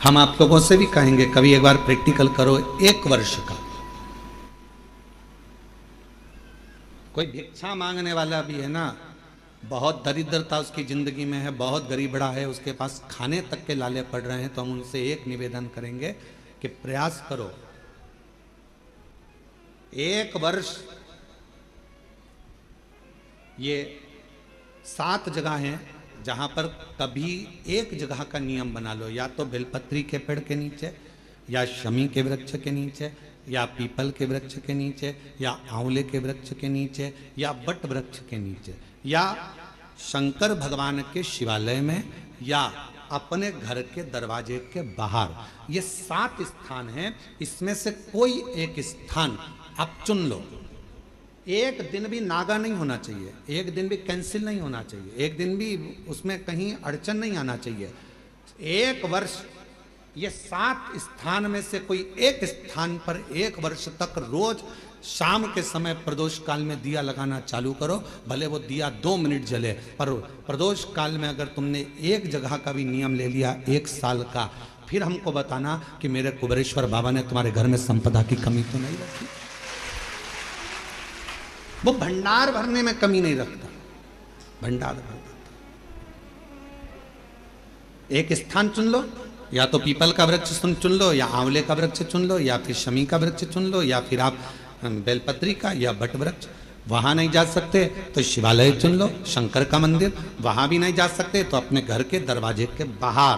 हम आप लोगों से भी कहेंगे कभी एक बार प्रैक्टिकल करो 1 वर्ष का। कोई भिक्षा मांगने वाला भी है ना, बहुत दरिद्रता उसकी जिंदगी में है, बहुत गरीब बड़ा है, उसके पास खाने तक के लाले पड़ रहे हैं, तो हम उनसे एक निवेदन करेंगे कि प्रयास करो 1 वर्ष। ये 7 जगह हैं जहां पर कभी एक जगह का नियम बना लो, या तो बेलपत्री के पेड़ के नीचे, या शमी के वृक्ष के नीचे, या पीपल के वृक्ष के नीचे, या आंवले के वृक्ष के नीचे, या बट वृक्ष के नीचे, या शंकर भगवान के शिवालय में, या अपने घर के दरवाजे के बाहर। ये 7 स्थान हैं, इसमें से कोई एक स्थान आप चुन लो। एक दिन भी नागा नहीं होना चाहिए, एक दिन भी कैंसिल नहीं होना चाहिए, एक दिन भी उसमें कहीं अड़चन नहीं आना चाहिए। 1 वर्ष ये 7 स्थान में से कोई एक स्थान पर 1 वर्ष तक रोज शाम के समय प्रदोष काल में दिया लगाना चालू करो। भले वो दिया 2 मिनट जले, पर प्रदोष काल में अगर तुमने एक जगह का भी नियम ले लिया 1 साल का, फिर हमको बताना कि मेरे कुबेरेश्वर बाबा ने तुम्हारे घर में संपदा की कमी तो नहीं रखी। वो भंडार भरने में कमी नहीं रखता, भंडार भरता। एक स्थान चुन लो, या तो पीपल का वृक्ष चुन लो, या आंवले का वृक्ष चुन लो, या फिर शमी का वृक्ष चुन लो, या फिर आप बेलपत्री का या बट वृक्ष। वहां नहीं जा सकते तो शिवालय चुन लो, शंकर का मंदिर। वहां भी नहीं जा सकते तो अपने घर के दरवाजे के बाहर।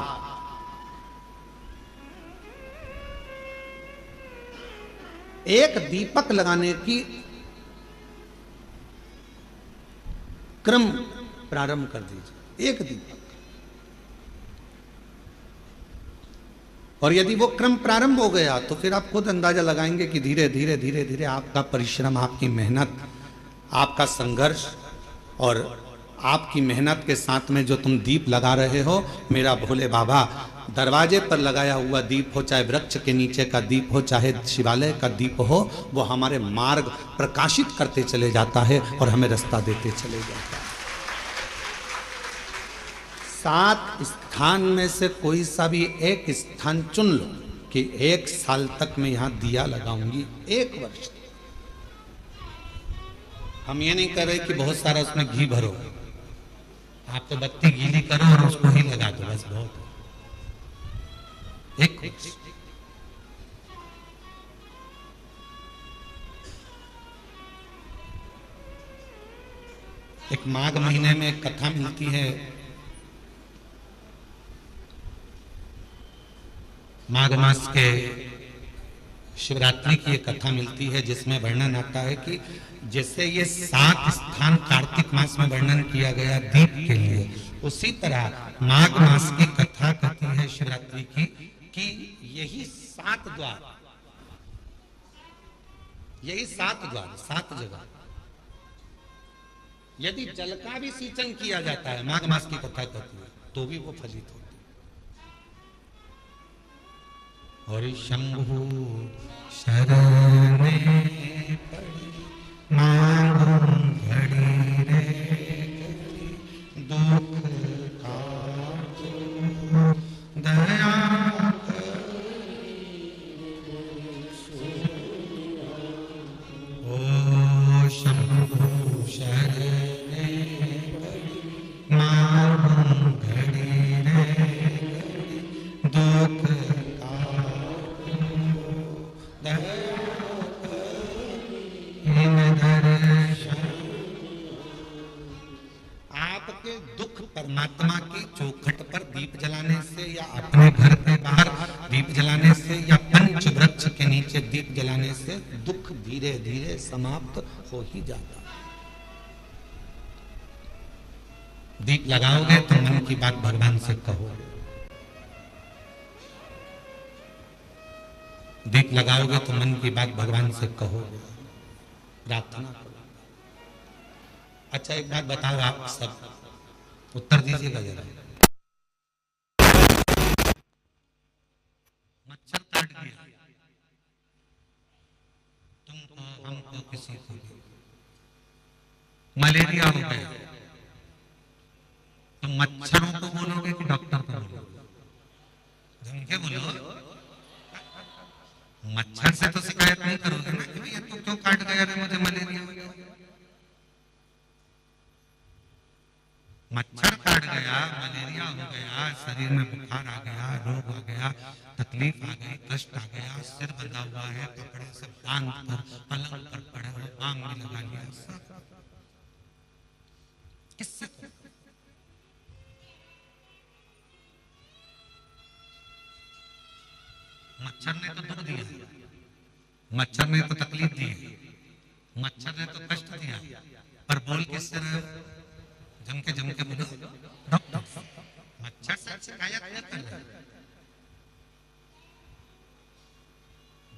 एक दीपक लगाने की क्रम प्रारंभ कर दीजिए, एक दीपक। और यदि वो क्रम प्रारंभ हो गया तो फिर आप खुद अंदाजा लगाएंगे कि धीरे धीरे धीरे धीरे आपका परिश्रम, आपकी मेहनत, आपका संघर्ष और आपकी मेहनत के साथ में जो तुम दीप लगा रहे हो, मेरा भोले बाबा दरवाजे पर लगाया हुआ दीप हो, चाहे वृक्ष के नीचे का दीप हो, चाहे शिवालय का दीप हो, वो हमारे मार्ग प्रकाशित करते चले जाता है और हमें रास्ता देते चले जाता है। 7 स्थान में से कोई सा भी एक स्थान चुन लो कि 1 साल तक मैं यहां दिया लगाऊंगी, 1 वर्ष। हम ये नहीं कर रहे कि बहुत सारा उसमें घी भरो, आप तो बत्ती गीली करो और उसको ही लगा दो, बस बहुत। 1 वर्ष। एक माघ महीने में एक कथा मिलती है, माघ मास के शिवरात्रि की एक कथा मिलती है, जिसमें वर्णन आता है कि जैसे ये 7 स्थान कार्तिक मास में वर्णन किया गया दीप के लिए, उसी तरह माघ मास की कथा कहती है शिवरात्रि की कि यही 7 द्वार, यही 7 द्वार, 7 जगह यदि जल का भी सिंचन किया जाता है, माघ मास की कथा कहती है, तो भी वो फलित होती है। और शंभु शरणे पड़ी मांगू घड़ी रे करी, दुख काटो दया करी। ओ शंभु शरणे पड़ी मांगू घड़ी रे करी, दुख आपके दुख परमात्मा की चौखट पर दीप जलाने से, या अपने घर के बाहर दीप जलाने से, या पंच वृक्ष के नीचे दीप जलाने से दुख धीरे धीरे समाप्त हो ही जाता है। दीप लगाओगे तो मन की बात भगवान से कहोगे, दीप लगाओगे तो मन की बात भगवान से कहोगे, प्रार्थना करो। अच्छा एक बात बताओ, आप सब उत्तर दीजिएगा जरा। मच्छर काट गया तुमको, हमको, किसी को भी मलेरिया हो गया, तो मच्छरों को बोलोगे कि डॉक्टर को बोलोगे? ढंग के बोलो। मच्छर से तो शिकायत नहीं करोगे ना कि भैया तू क्यों काट गया रे, मुझे मलेरिया हो गया। मच्छर काट गया, मलेरिया हो गया, शरीर में बुखार आ गया, रोग आ गया, तकलीफ आ गई, कष्ट आ गया, सिर बंधा हुआ है, कपड़े से बांध कर पलंग पर पड़े हो, बांग में लगा लिया, किससे? मच्छर ने तो दुख दिया, मच्छर ने तो तकलीफ दी, मच्छर ने तो कष्ट दिया, पर बोल किससे रहे? जम के बोलो डॉक्टर। मच्छर से शिकायत नहीं कर रहे,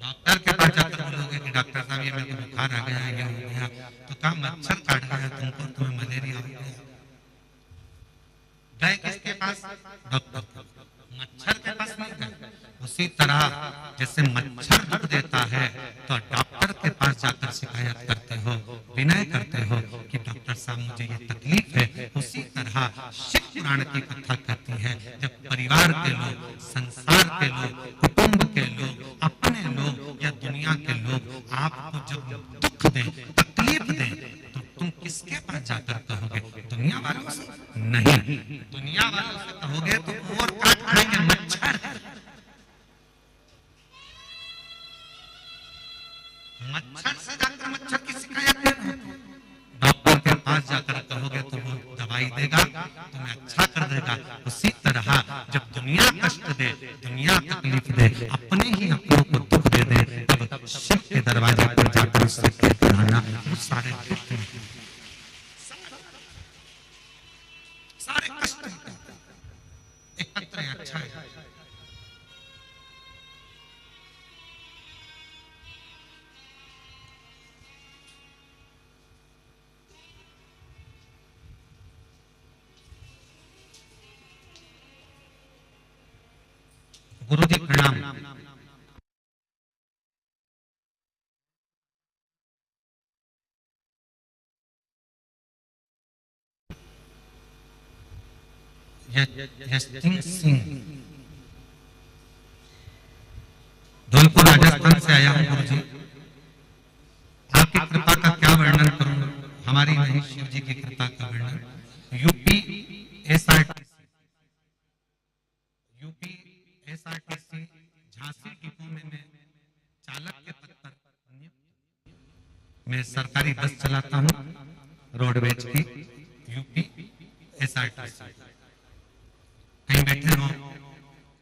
डॉक्टर के पास जाकर बोलोगे कि डॉक्टर साहब ये मेरे को बुखार आ गया, ये हो गया, तो कहा मच्छर काट गया तुमको, तुम्हें मलेरिया हो गया। गए किसके पास? डॉक्टर। मच्छर के पास नहीं गए। उसी तरह जैसे मच्छर दुख देता है तो डॉक्टर के पास जाकर शिकायत करते हो, विनय करते हो कि डॉक्टर साहब मुझे ये तकलीफ है। उसी तरह शिव पुराण की कथा कहती है, जब परिवार के लोग, संसार के लोग, कुटुंब के लोग, अपने लोग या दुनिया के लोग आपको जब दुख दें, तकलीफ दें, तो तुम किसके पास जाकर कहोगे? दुनिया वालों से नहीं। दुनिया वालों से कहोगे तो और काट खाएंगे मच्छर। मच्छर से जाकर मच्छर की शिकायत नहीं, डॉक्टर के पास जाकर कहोगे तो वो दवाई देगा, तुम्हें अच्छा कर देगा। उसी तरह जब दुनिया कष्ट दे, दुनिया तकलीफ दे, अपने ही अपनों को दुख दे दे, तब शिव के दरवाजे पर जाकर उससे कहकर आना, वो सारे कष्ट एक पत्र है, अच्छा है। गुरु जी प्रणाम। सिंह धौलपुर राजस्थान से आया हूँ गुरु जी, आपकी कृपा का क्या वर्णन करूं, हमारी नहीं शिव जी की कृपा का वर्णन। यूपी एसआरटीसी झांसी डिपो में मैं चालक के पद पर नियुक्त। मैं सरकारी बस चलाता हूँ रोडवेज की, यूपी एसआरटीसी। कहीं बैठे हो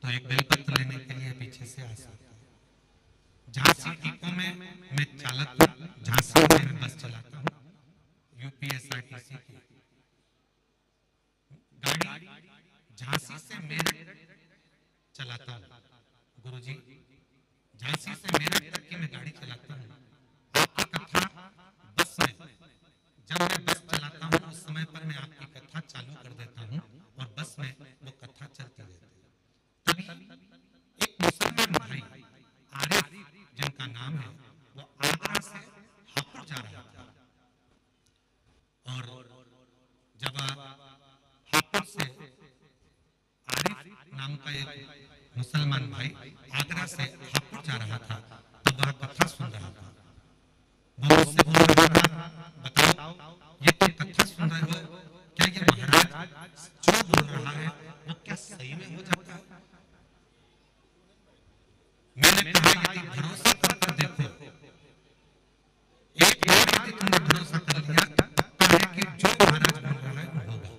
तो एक बेलपत्र लेने के लिए पीछे से आ सकते। झांसी डिपो में मैं चालक हूँ, झांसी में मैं बस चलाता हूँ, यूपीएसआरटीसी की गाड़ी झांसी से मेरठ चलाता हूँ गुरुजी, झांसी से मेरठ तक की मैं गाड़ी चलाता हूँ। आपकी कथा बस में, जब मैं बस चलाता हूँ उस समय पर मैं आपकी कथा चालू कर देता हूँ और बस में वो कथा चलती रहती है। तभी एक मुसलमान भाई आरिफ जिनका नाम है, वो आगरा से हापुड़ जा रहा था और जब हापुड़ से आरिफ नाम का एक मुसलमान भाई आगरा से हापुड़ जा रहा था, तब वह कथा सुन रहा था। वो मुझसे बोल रहा था, बताओ ये तो कथा सुन रहे हो, क्या ये महाराज जो बोल रहा है वो क्या सही में हो जाता है? मैंने कहा यदि भरोसा करके देखो, एक बार यदि तुमने भरोसा कर लिया तो है कि जो महाराज बोल रहा है वो होगा।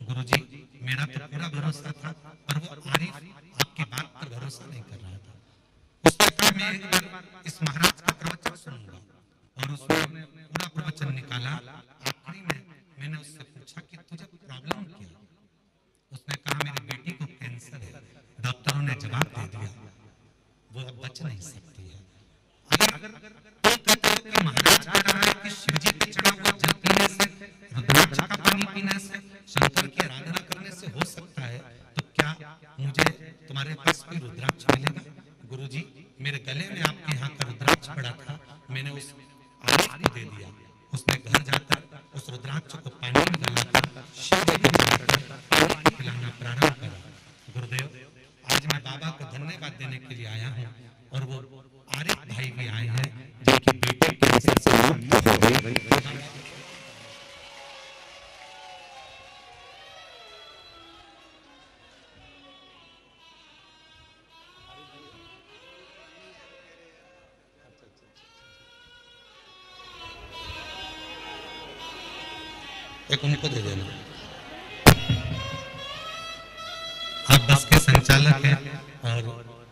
गुरुजी मेरा तो पूरा भरोसा था, पर वो आरिफ आपकी बात पर भरोसा नहीं कर रहा था। उसने कहा मैं एक बार इस महाराज का प्रवचन सुनूंगा, और उसने पूरा प्रवचन निकाला। आखिरी में मैंने उससे पूछा कि तुझे प्रॉब्लम क्या है? उसने कहा मेरी बेटी को कैंसर है। डॉक्टरों ने जवाब दे दिया वो अब बच नहीं सकती है। अगर तुम कहते हो कि महाराज कह रहा है कि शिव जी पे चढ़ा हुआ जल पीने से, रुद्राक्ष का पानी पीने से, शंकर की आराधना करने से हो सकता है, तो क्या मुझे तुम्हारे पास कोई रुद्राक्ष मिलेगा? गुरुजी मेरे गले में आपके यहाँ का रुद्राक्ष पड़ा था, मैंने उस आरिफ को दे दिया। उसने घर जाकर उस रुद्राक्ष को पानी में डालकर शिव जी को चढ़ाकर पानी पिलाना प्रारंभ करा। गुरुदेव आज मैं बाबा को धन्यवाद देने के लिए आया हूँ और वो आरिफ भाई भी आए हैं जिनकी बेटी कैंसर से मुक्त हो गई। एक उनको दे देना। आप बस के संचालक हैं और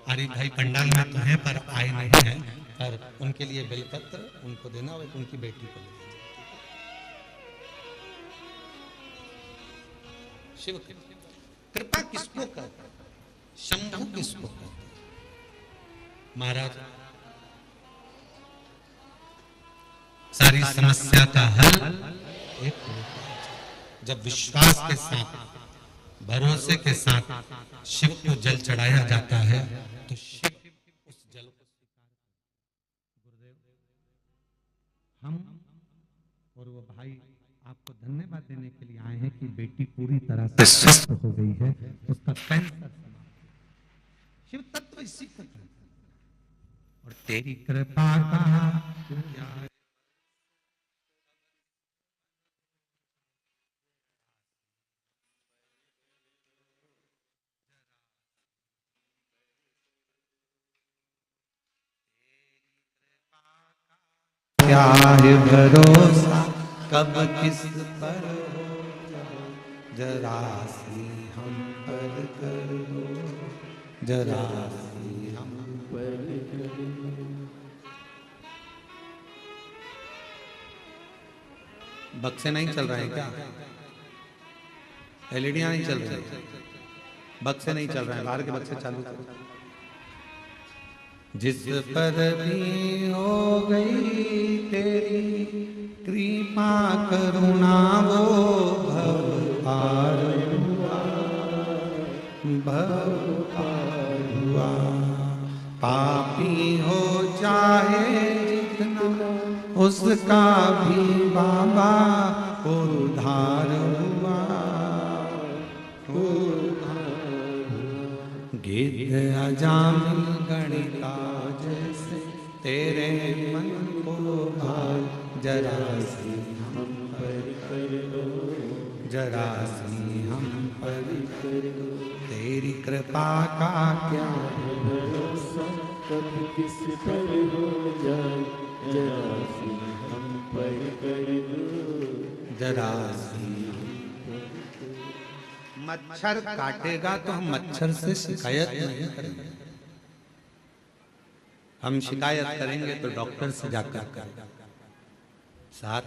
आरिफ भाई पंडाल में तो हैं पर आए नहीं हैं, और उनके लिए बेलपत्र उनको देना और एक उनकी बेटी को देना। शिव कृपा किसको कहते हैं? शंभु किसको कहते हैं? महाराज सारी समस्या का हल एक होता है। जब विश्वास के साथ भरोसे के साथ शिव को जल चढ़ाया जाता है तो शिव उस जल को गुरुदेव हम और वो भाई आपको धन्यवाद देने के लिए आए हैं कि बेटी पूरी तरह से स्वस्थ हो गई है, उसका कैंसर शिव तत्व इसी को कहते हैं। और तेरी कृपा का क्या क्या है भरोसा कब किस पर हो, जरा सी हम पर कर दो, जरा सी हम पर कर दो। बक्से नहीं चल रहे हैं क्या? एलईडियां नहीं चल रही, बक्से नहीं चल रहे हैं, बाहर के बक्से चालू करो। जिस पर भी हो गई तेरी कृपा करुणा वो भव पार हुआ, भव पार हुआ। पापी हो चाहे जितना उसका भी बाबा उद्धार हुआ, गिद्ध अजामिल गणिका जैसे तेरे मन को भार, जरा सी हम पर कर दो, जरा सी हम पर कर दो। तेरी कृपा का क्या भरोसा कब किस पर हो जाए, जरा सी हम पर कर दो, जरा सी। मच्छर काटेगा तो हम मच्छर से शिकायत नहीं करेंगे, हम शिकायत करेंगे तो डॉक्टर से जाकर करेंगे। साथ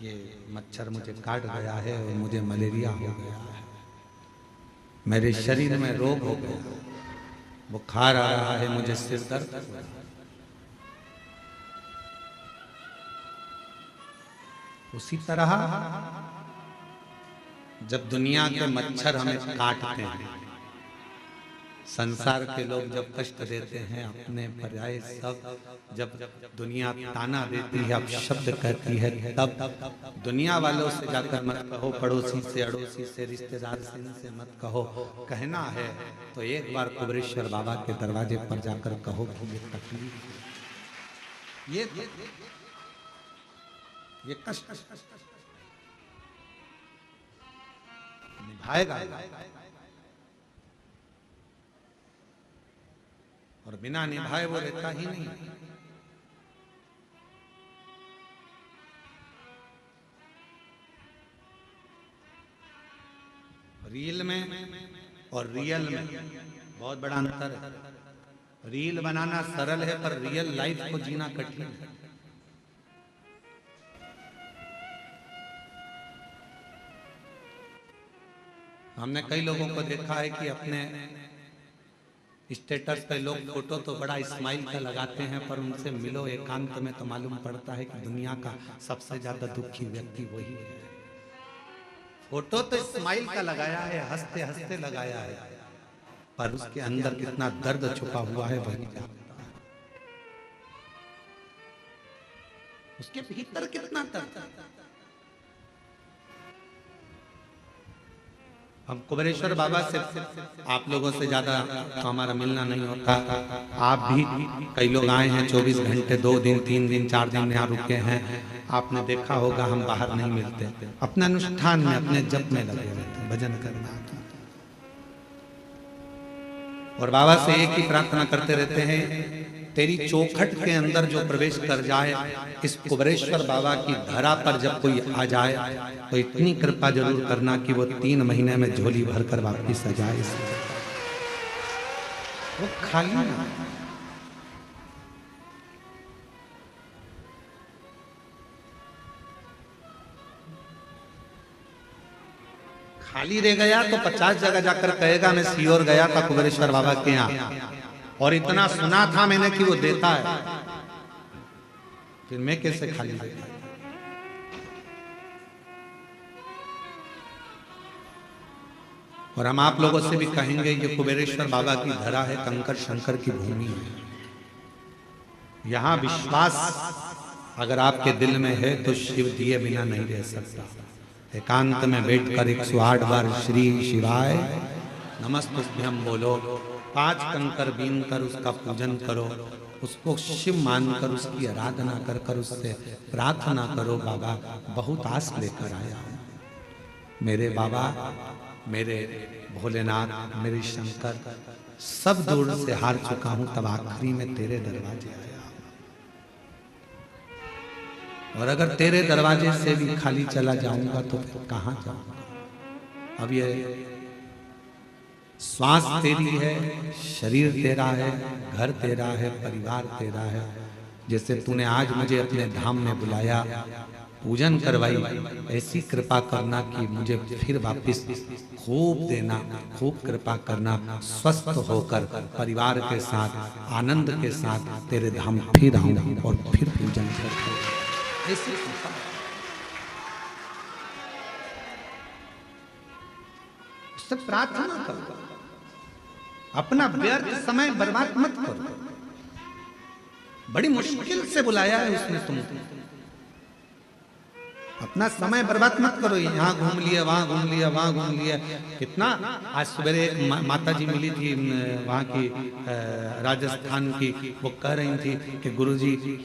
ये मच्छर मुझे काट गया है और मुझे मलेरिया हो गया है, मेरे शरीर में रोग हो गया, बुखार आ रहा है, मुझे सिर दर्द हो रहा है। उसी तरह जब दुनिया के मच्छर हमें काटते हैं, संसार के लोग जब कष्ट देते हैं अपने पर्याय सब, जब दुनिया ताना देती है, अब शब्द कहती है, तब दुनिया वालों से जाकर मत कहो, पड़ोसी से, अड़ोसी से, रिश्तेदार से, इनसे मत कहो। कहना है तो एक बार कुबरेश्वर बाबा के दरवाजे पर जाकर कहो कि ये तकलीफ, ये कष्ट निभाएगा, और बिना निभाए वो रहता ही नहीं। रील में और रियल में बहुत बड़ा अंतर है। रील बनाना सरल है पर रियल लाइफ को जीना कठिन है। हमने कई लोगों को देखा है कि अपने स्टेटस पे लोग फोटो तो बड़ा स्माइल का लगाते हैं, पर उनसे मिलो एकांत में तो मालूम पड़ता है कि दुनिया का सबसे ज्यादा दुखी व्यक्ति वही है। फोटो तो स्माइल का लगाया है, हंसते हंसते लगाया है, पर उसके अंदर कितना दर्द छुपा हुआ है वही जानता है। उसके भीतर कितना दर्द। हम कुबेरेश्वर बाबा से, आप लोगों से ज्यादा तो हमारा मिलना नहीं होता। आप भी कई लोग आए हैं 24 घंटे, 2 दिन 3 दिन 4 दिन यहाँ रुके हैं। आपने देखा होगा हम बाहर नहीं मिलते, अपने अनुष्ठान में अपने जप में लगे रहते, भजन करना। और बाबा से एक ही प्रार्थना करते रहते हैं, तेरी चौखट के अंदर जो प्रवेश कर जाए, इस कुबेरेश्वर बाबा की धरा पर जब कोई आ जाए तो इतनी कृपा जरूर करना कि वो 3 महीने में झोली भरकर वापिस आ जाए। वो खाली ना, खाली रह गया तो 50 जगह जाकर कहेगा मैं सीहोर गया था कुबेरेश्वर बाबा के यहाँ और इतना सुना था मैंने कि वो देता है, फिर मैं कैसे खाली रह गया। और हम आप लोगों से भी कहेंगे, ये कुबेरेश्वर बाबा की धरा है, कंकर शंकर की भूमि है। यहां विश्वास अगर आपके दिल में है तो शिव दिए बिना नहीं रह सकता। एकांत में बैठकर 108 बार श्री शिवाय नमस्तुभ्यम बोलो, 5 कंकर बीन कर उसका पूजन करो, उसको शिव मानकर उसकी आराधना कर कर उससे प्रार्थना करो, बाबा बहुत आस लेकर आया हूं, मेरे बाबा, मेरे भोलेनाथ, मेरे शंकर, सब दूर से हार चुका हूं, तब आखिरी में तेरे दरवाजे आया। और अगर तेरे दरवाजे से भी खाली चला जाऊंगा तो फिर कहां जाऊंगा। अब ये श्वास तेरी है, शरीर तेरा है, घर तेरा है, परिवार तेरा है। जैसे तूने आज मुझे अपने धाम में बुलाया, पूजन करवाई, ऐसी कृपा करना कि मुझे फिर वापस खूब देना, खूब कृपा करना, स्वस्थ होकर परिवार के साथ आनंद के साथ तेरे धाम फिर आऊं और फिर पूजन करता। ऐसी उससे प्रार्थना करो, अपना व्यर्थ समय बर्बाद मत करो। बड़ी मुश्किल से बुलाया है उसने तुमको, अपना समय बर्बाद मत करो। यहाँ घूम लिया, वहां घूम लिया, वहां घूम लिया, कितना। आज सवेरे एक माता जी मिली थी वहां की, राजस्थान की, वो कह रही थी कि गुरुजी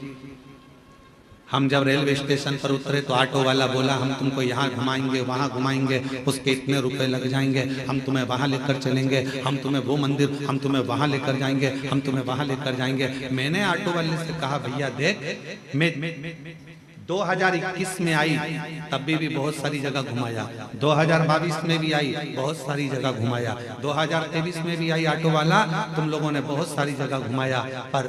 हम जब रेलवे स्टेशन पर उतरे तो ऑटो वाला बोला हम तुमको यहाँ घुमाएंगे, वहाँ घुमाएंगे, उसके इतने रुपए लग जाएंगे, हम तुम्हें वहाँ लेकर चलेंगे, हम तुम्हें वो मंदिर, हम तुम्हें वहाँ लेकर जाएंगे, हम तुम्हें वहाँ लेकर जाएंगे। मैंने ऑटो वाले से कहा भैया देख, मैं 2021 में आई तब भी बहुत सारी जगह घुमाया, 2022 में भी आई बहुत सारी जगह घुमाया, 2023 में भी आई ऑटो वाला, तुम लोगों ने बहुत सारी जगह घुमाया, पर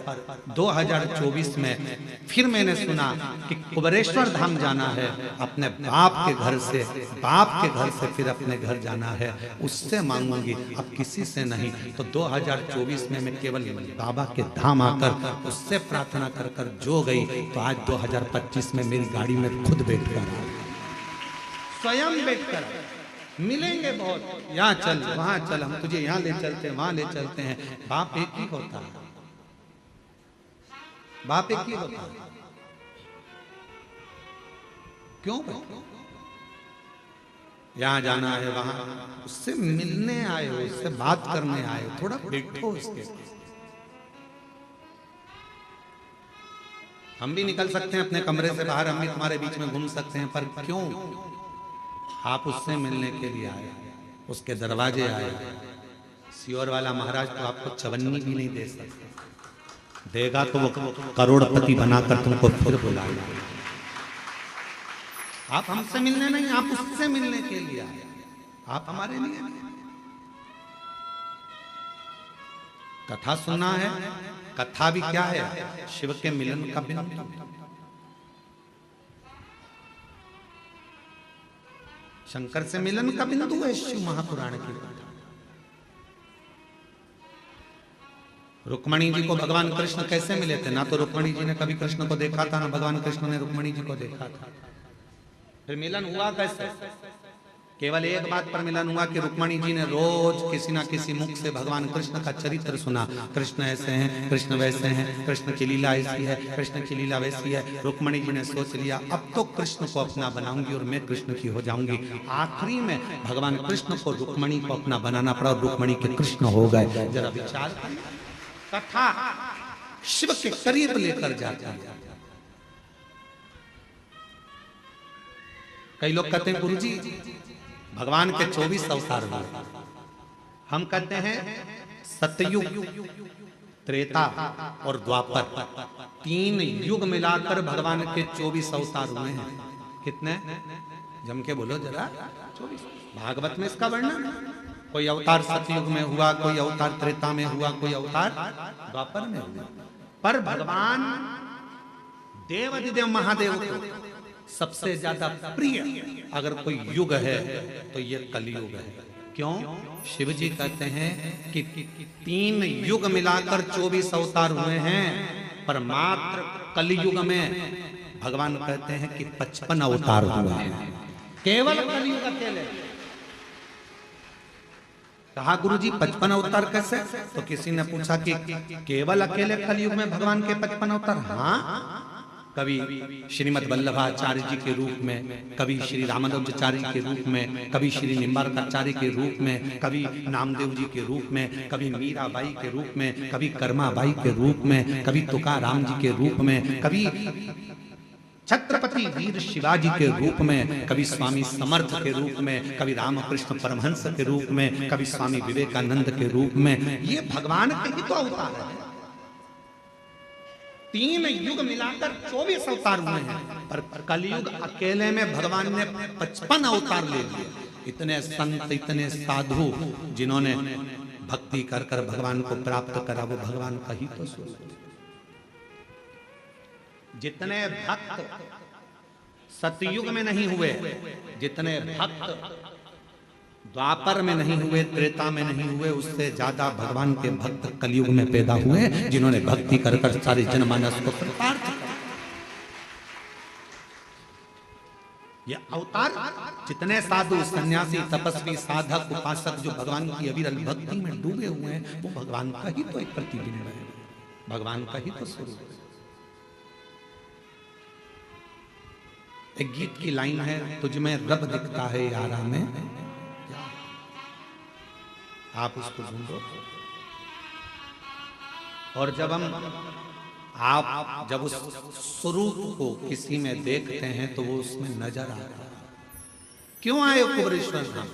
2024 में फिर मैंने सुना कि कुबेरेश्वर धाम जाना है, अपने बाप के घर से, बाप के घर से फिर अपने घर जाना है, उससे मांगूंगी, अब किसी से नहीं। तो 2024 में मैं केवल बाबा के धाम आकर उससे प्रार्थना कर कर जो गई, तो आज 2025 में मेरी गाड़ी में खुद बैठकर, स्वयं बैठकर मिलेंगे बहुत, यहाँ चल, वहां चल, हम तुझे यहाँ ले चलते हैं, वहां ले चलते हैं। बाप एक ही होता है, बाप एक ही होता है। क्यों? यहाँ जाना है, वहां उससे मिलने आए हो, उससे बात करने आए हो, थोड़ा बैठो उसके। हम भी निकल सकते हैं अपने कमरे से बाहर, हम भी तुम्हारे बीच में घूम सकते हैं, पर क्यों? आप उससे मिलने के लिए आए, उसके दरवाजे आए। सीहोर वाला महाराज तो आपको चवन्नी भी नहीं दे सकता, देगा तो वो करोड़पति बनाकर तुमको फिर बुलाएगा। आप हमसे मिलने नहीं, आप उससे मिलने के लिए आए, आप हमारे लिए नहीं। कथा सुनना है, कथा भी क्या है? शिव के मिलन का बिंदु। शंकर से मिलन का बिंदु है शिव महापुराण की कथा। रुक्मणी जी को भगवान कृष्ण कैसे मिले थे? ना तो रुक्मणी जी ने कभी कृष्ण को देखा था, ना भगवान कृष्ण ने रुक्मणी जी को देखा था। फिर मिलन हुआ कैसे? केवल एक बात पर मिलन हुआ कि रुक्मणी जी ने रोज किसी ना किसी मुख से भगवान कृष्ण का चरित्र सुना। कृष्ण ऐसे हैं, कृष्ण वैसे हैं, कृष्ण की लीला ऐसी है, कृष्ण की लीला वैसी है। रुक्मणी जी ने सोच लिया अब तो कृष्ण को अपना बनाऊंगी और मैं कृष्ण की हो जाऊंगी। आखिरी में भगवान कृष्ण को रुक्मणी को अपना बनाना पड़ा और रुक्मणी के कृष्ण हो गए। जरा विचार कथा शिव के करीब लेकर जाता है। कई लोग कहते हैं गुरुजी भगवान के 24 अवतार हुए। हम कहते हैं सतयुग, त्रेता और द्वापर, 3 युग मिलाकर भगवान के 24 अवतार हुए हैं। कितने? जम के बोलो जरा। 24। भागवत में इसका वर्णन, कोई अवतार सतयुग में हुआ, कोई अवतार त्रेता में हुआ, कोई अवतार द्वापर में हुआ। पर भगवान देवाधिदेव महादेव को सबसे ज्यादा प्रिय अगर कोई युग है तो ये कलयुग है। क्यों? शिव जी कहते हैं कि 3 युग मिलाकर 24 अवतार हुए हैं, पर मात्र कलयुग में भगवान कहते हैं कि 55 अवतार हुए हैं। केवल कलयुग अकेले। कहा गुरुजी 55 अवतार कैसे? तो किसी ने पूछा कि केवल अकेले कलयुग में भगवान के 55 अवतार? हाँ, कभी श्रीमद वल्लभाचार्य जी के रूप में, कभी श्री रामानुजाचार्य के रूप में, कभी श्री निम्बार्काचार्य के रूप में, कभी नामदेव जी के रूप में, कभी मीराबाई के रूप में, कभी कर्माबाई के रूप में, कभी तुकाराम जी के रूप में, कभी छत्रपति वीर शिवाजी के रूप में, कभी स्वामी समर्थ के रूप में, कभी रामकृष्ण परमहंस के रूप में, कभी स्वामी विवेकानंद के रूप में। ये भगवान के ही तो अवतार है। 3 युग मिलाकर 24 अवतार हुए हैं, पर कलयुग अकेले में भगवान ने 55 अवतार ले लिए। इतने संत, इतने साधु जिन्होंने भक्ति कर कर भगवान को प्राप्त करा, वो भगवान का ही तो स्वरूप। जितने भक्त सतयुग में नहीं हुए, जितने भक्त द्वापर में नहीं हुए, त्रेता में नहीं हुए, उससे ज्यादा भगवान के भक्त कलयुग में पैदा हुए, जिन्होंने भक्ति कर कर सारे जनमानस को कृतार्थ किया। ये अवतार जितने साधु, सन्यासी, तपस्वी, साधक, उपासक जो भगवान की अविरल भक्ति में डूबे हुए हैं, वो भगवान का ही तो एक प्रतिबिंब है, भगवान का ही तो स्वरूप है। एक गीत की लाइन है, तुझमें रब दिखता है यारा में, आप उसको ढूंढो। और जब आप जब उस स्वरूप को किसी में देखते हैं तो वो उसमें नजर आता है। क्यों आए हो कुबरेश्वर धाम?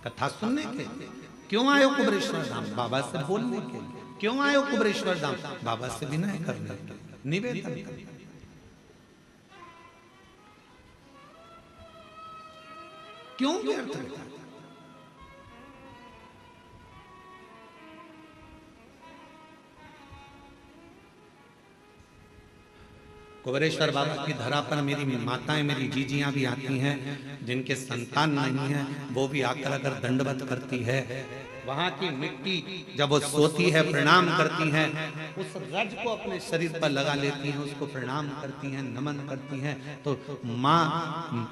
कथा सुनने के? क्यों आए हो कुबरेश्वर धाम? बाबा से बोलने के? क्यों आए हो कुबरेश्वर धाम? बाबा से विनय करने के, निवेदन करने। क्यों व्यर्थ है? कुबरेश्वर बाबा की धरा पर मेरी माताएं, मेरी जीजियां भी आती हैं, जिनके संतान नहीं है, वो भी आकर अगर दंडवत करती है। वहां की मिट्टी जब वो सोती है प्रणाम करती हैं, उस रज को अपने शरीर पर लगा लेती हैं, उसको प्रणाम करती हैं, नमन करती हैं। तो माँ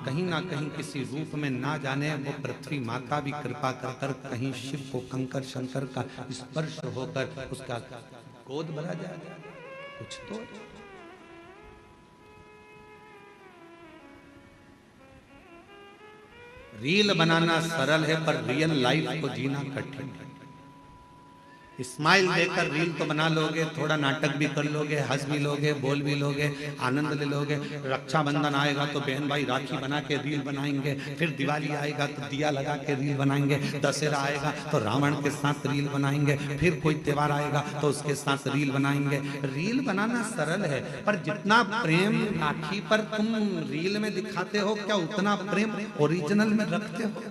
कहीं ना कहीं किसी रूप में ना जाने वो पृथ्वी माता भी कृपा कर कर कहीं शिव को कंकर शंकर का स्पर्श होकर उसका गोद भरा जाए। कुछ तो रील बनाना सरल है, पर रियल लाइफ को जीना कठिन है। स्माइल देकर रील तो बना लोगे, थोड़ा नाटक भी कर लोगे, हंस भी लोगे, बोल भी लोगे, आनंद ले लोगे। रक्षाबंधन आएगा तो बहन भाई राखी बना के रील बनाएंगे, फिर दिवाली आएगा तो दिया लगा के रील बनाएंगे, दशहरा आएगा तो रावण के साथ रील बनाएंगे, फिर कोई त्योहार आएगा तो उसके साथ रील बनाएंगे। रील बनाना सरल है, पर जितना प्रेम राखी पर तुम रील में दिखाते हो, क्या उतना प्रेम ओरिजिनल में रखते हो?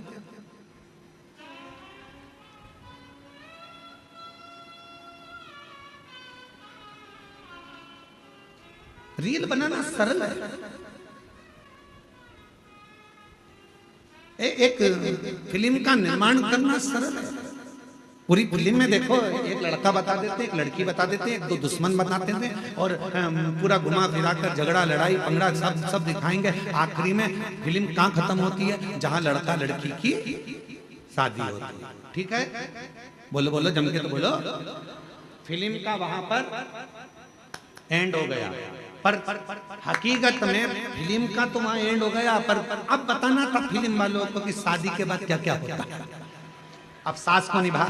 रील बनाना सरल है, एक फिल्म का निर्माण करना सरल है, पूरी फिल्म में देखो, एक लड़का बता देते हैं, एक लड़की बता देते हैं, एक दो दुश्मन बताते हैं और पूरा घुमा फिरा कर झगड़ा लड़ाई पंगड़ा सब दिखाएंगे। आखिरी में फिल्म कहाँ खत्म होती है? जहाँ लड़का लड़की की शादी होती है। ठीक है, बोलो बोलो जम के तो बोलो। फिल्म का वहां पर एंड हो गया, पर हकीकत में फिल्म का तो वहां एंड हो गया, पर अब बताना था फिल्म वालों को कि शादी के बाद क्या क्या होता है। अब सास को निभा,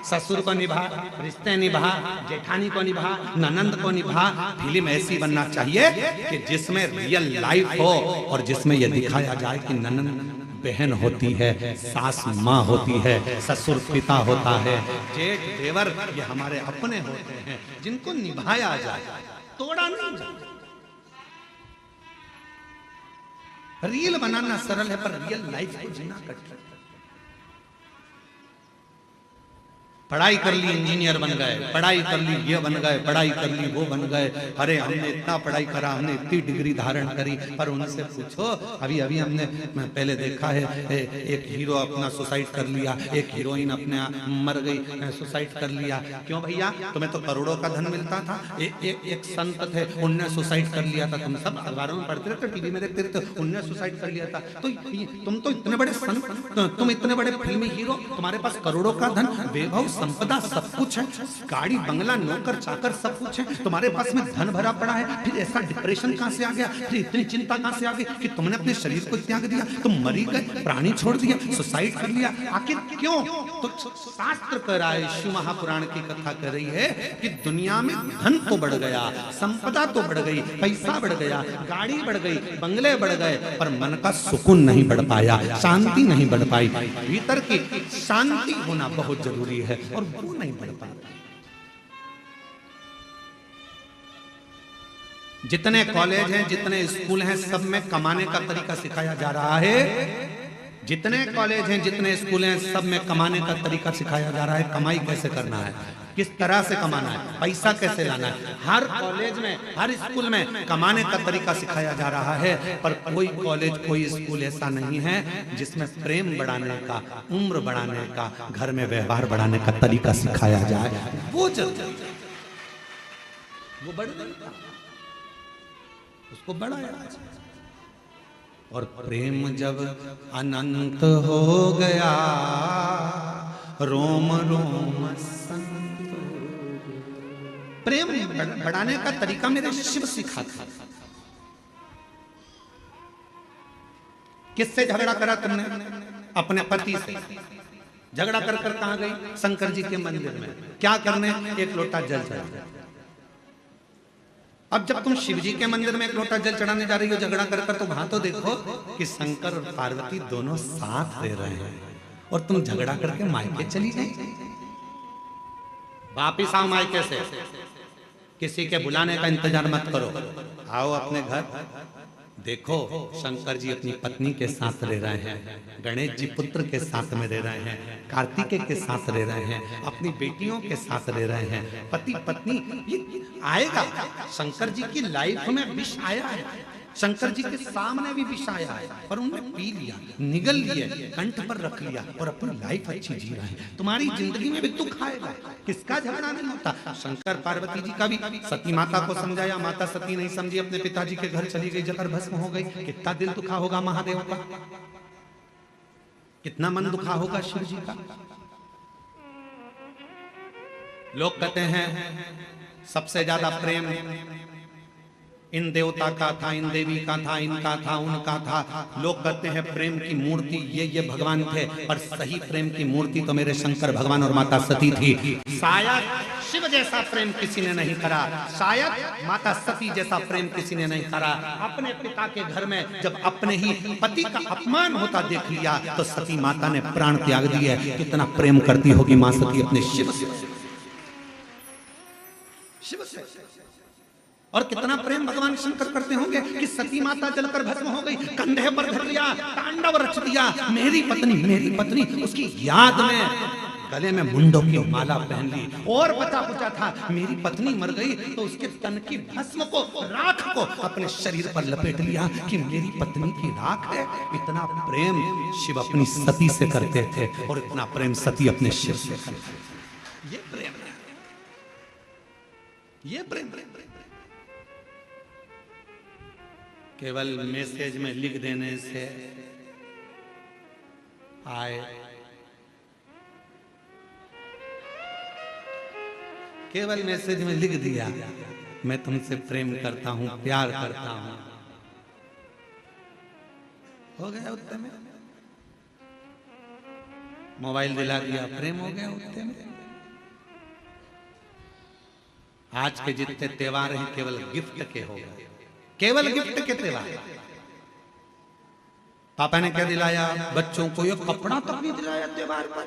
ससुर को निभा, रिश्ते निभा, जेठानी को निभा, ननंद को निभा। फिल्म ऐसी बनना चाहिए कि जिसमें रियल लाइफ हो और जिसमें यह दिखाया जाए कि ननंद बहन होती है, सास माँ होती है, ससुर पिता होता है, जेठ देवर ये हमारे अपने होते हैं, जिनको निभाया जाए, तोड़ा नहीं जाए। रियल बनाना सरल है, पर रियल लाइफ को जीना कठिन। पढ़ाई कर ली इंजीनियर बन गए, पढ़ाई कर ली ये बन गए, पढ़ाई कर ली वो बन गए। अरे हमने इतना पढ़ाई करा, हमने इतनी डिग्री धारण करी, पर उनसे पूछो, अभी अभी हमने पहले देखा है एक हीरो अपना सुसाइड कर लिया, एक हीरोइन अपने मर गई, सुसाइड कर लिया। क्यों भैया? तुम्हें तो करोड़ों का धन मिलता था। एक संत थे, उनने सुसाइड कर लिया था। तुम सब अखबारों में पढ़ते रहते, टीवी में देखते रहते, उनने सुसाइड कर लिया था। तो तुम तो इतने बड़े संत, तुम इतने बड़े फिल्मी हीरो, तुम्हारे पास करोड़ों का धन, वैभव संपदा सब कुछ है, गाड़ी बंगला नौकर चाकर सब कुछ है, तुम्हारे पास में धन भरा पड़ा है, फिर ऐसा डिप्रेशन कहां से आ गया? फिर इतनी चिंता कहां से आ गई कि तुमने अपने शरीर को त्याग दिया, तुम मरी गए, प्राणी छोड़ दिया, सुसाइड कर लिया? आखिर क्यों? तो शास्त्र कह रहा है, शिव महापुराण की कथा कर रही है कि दुनिया में धन तो बढ़ गया, संपदा तो बढ़ गई, पैसा बढ़ गया, गाड़ी बढ़ गई, बंगले बढ़ गए, पर मन का सुकून नहीं बढ़ पाया, शांति नहीं बढ़ पाई। भीतर की शांति होना बहुत जरूरी है और वो नहीं बढ़ पाता। जितने कॉलेज हैं, जितने स्कूल हैं, सब में कमाने का तरीका सिखाया जा रहा है। जितने कॉलेज हैं, जितने स्कूल हैं, सब में कमाने का तरीका सिखाया जा रहा है। कमाई कैसे करना है, किस तरह से कमाना है, पैसा कैसे लाना है। हर कॉलेज में, हर स्कूल में कमाने का तरीका सिखाया जा रहा है, पर कोई कॉलेज, कोई स्कूल ऐसा नहीं है जिसमें प्रेम बढ़ाने का, उम्र बढ़ाने का, घर में व्यवहार बढ़ाने का तरीका सिखाया जाए। वो जरूरी, वो बढ़ नहीं था, उसको बढ़ाया। और प्रेम जब अनंत हो गया, रोम रोम संत। प्रेम बढ़ाने का तरीका मेरे शिव सिखाता। किससे झगड़ा करा तुमने? अपने पति से। झगड़ा कर कर कहां गई? शंकर जी के मंदिर में। क्या करने? एक लोटा जल चढ़ा। अब जब तुम शिव जी के मंदिर में एक लोटा जल चढ़ाने जा रही हो झगड़ा कर कर, तो वहां तो देखो कि शंकर और पार्वती दोनों साथ रह रहे हैं, और तुम झगड़ा करके मायके चली जाए। वापिस आओ मायके से, किसी के बुलाने का इंतजार मत करो, आओ अपने घर। देखो शंकर जी अपनी पत्नी के साथ रह रहे हैं, गणेश जी पुत्र के साथ में रह रहे हैं, कार्तिकेय के साथ रह रहे हैं, अपनी बेटियों के साथ रह रहे हैं, पति पत्नी। ये आएगा, शंकर जी की लाइफ में विष आया है, शंकर जी के सामने भी विष आया है, पर उन्होंने पी लिया, निगल लिया, कंठ पर रख लिया और अपनी लाइफ अच्छी जी रहे हैं। तुम्हारी जिंदगी में भी दुख आएगा, किसका झगड़ा नहीं होता। शंकर पार्वती जी का भी सती माता को समझाया, माता सती नहीं समझी, अपने पिताजी के घर चली गई, जकर भस्म हो गई। कितना दिल दुखा होगा महादेव का, कितना मन दुखा होगा शिव जी का। लोग कहते हैं सबसे ज्यादा प्रेम इन देवता का था, इन देवी का था, इनका था, उनका था। लोग कहते हैं प्रेम की मूर्ति ये भगवान थे, पर सही प्रेम की मूर्ति तो मेरे शंकर भगवान और माता सती थी। शायद शिव जैसा प्रेम किसी ने नहीं करा, शायद माता सती जैसा प्रेम किसी ने नहीं करा। अपने पिता के घर में जब अपने ही पति का अपमान होता देख लिया, तो सती माता ने प्राण त्याग दिए। कितना प्रेम करती होगी मां सती अपने शिव से, शिव से। और कितना प्रेम भगवान शंकर करते होंगे कि सती माता जलकर भस्म हो गई, कंधे पर धर लिया, तांडव रच दिया, मेरी पत्नी, उसकी याद में गले में मुंडों की माला पहन ली। और बचा कुचा था, मेरी पत्नी मर गई तो उसके तन की भस्म को, राख को अपने शरीर पर लपेट लिया कि मेरी पत्नी की राख है। इतना प्रेम शिव अपनी सती से करते थे और इतना प्रेम सती अपने शिव से करते थे। ये प्रेम। केवल मैसेज में लिख देने से आए, केवल मैसेज में लिख दिया मैं तुमसे प्रेम करता हूं, प्यार करता हूं, हो गया उतने में। मोबाइल दिला दिया, प्रेम हो गया उतने में। आज के जितने त्योहार हैं केवल गिफ्ट के हो गए, केवल गिफ्ट के त्योहार। पापा ने क्या दिलाया बच्चों को? ये कपड़ा तक नहीं दिलाया त्योहार पर।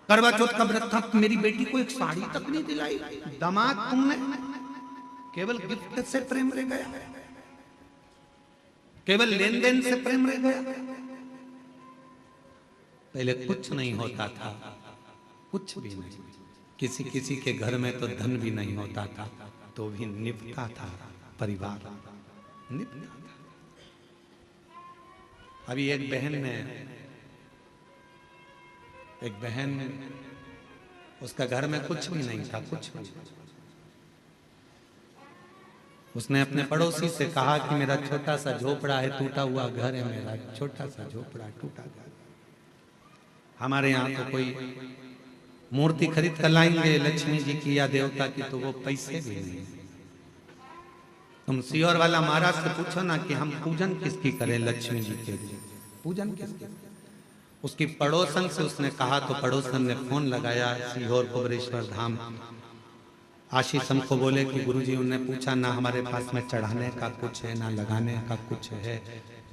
करवा चौथ का व्रत था, मेरी बेटी को एक साड़ी तक नहीं दिलाई। दामाद तुमने, केवल गिफ्ट से प्रेम रह गया, केवल लेन देन से प्रेम रह गया। पहले कुछ नहीं होता था, कुछ भी नहीं। किसी किसी के घर में तो धन भी नहीं होता था, तो भी निपटा था परिवार, निपटा था। अभी एक बहन उसका घर में कुछ भी नहीं था, कुछ भी। उसने अपने पड़ोसी से कहा कि मेरा छोटा सा झोपड़ा है, टूटा हुआ घर है, मेरा छोटा सा झोपड़ा टूटा घर। हमारे यहाँ तो कोई मूर्ति खरीद कर लाएंगे लक्ष्मी जी की या देवता की, तो वो पैसे भी नहीं। तुम सीहोर वाला महाराज से पूछो ना कि हम पूजन किसकी करें, लक्ष्मी जी के पूजन किसकी? उसकी पड़ोसन से उसने कहा, तो पड़ोसन ने फोन लगाया सीहोर कुबरेश्वर धाम। आशीष हमको बोले कि गुरुजी, उन्होंने पूछा ना हमारे पास में चढ़ाने का कुछ है, ना लगाने का कुछ है,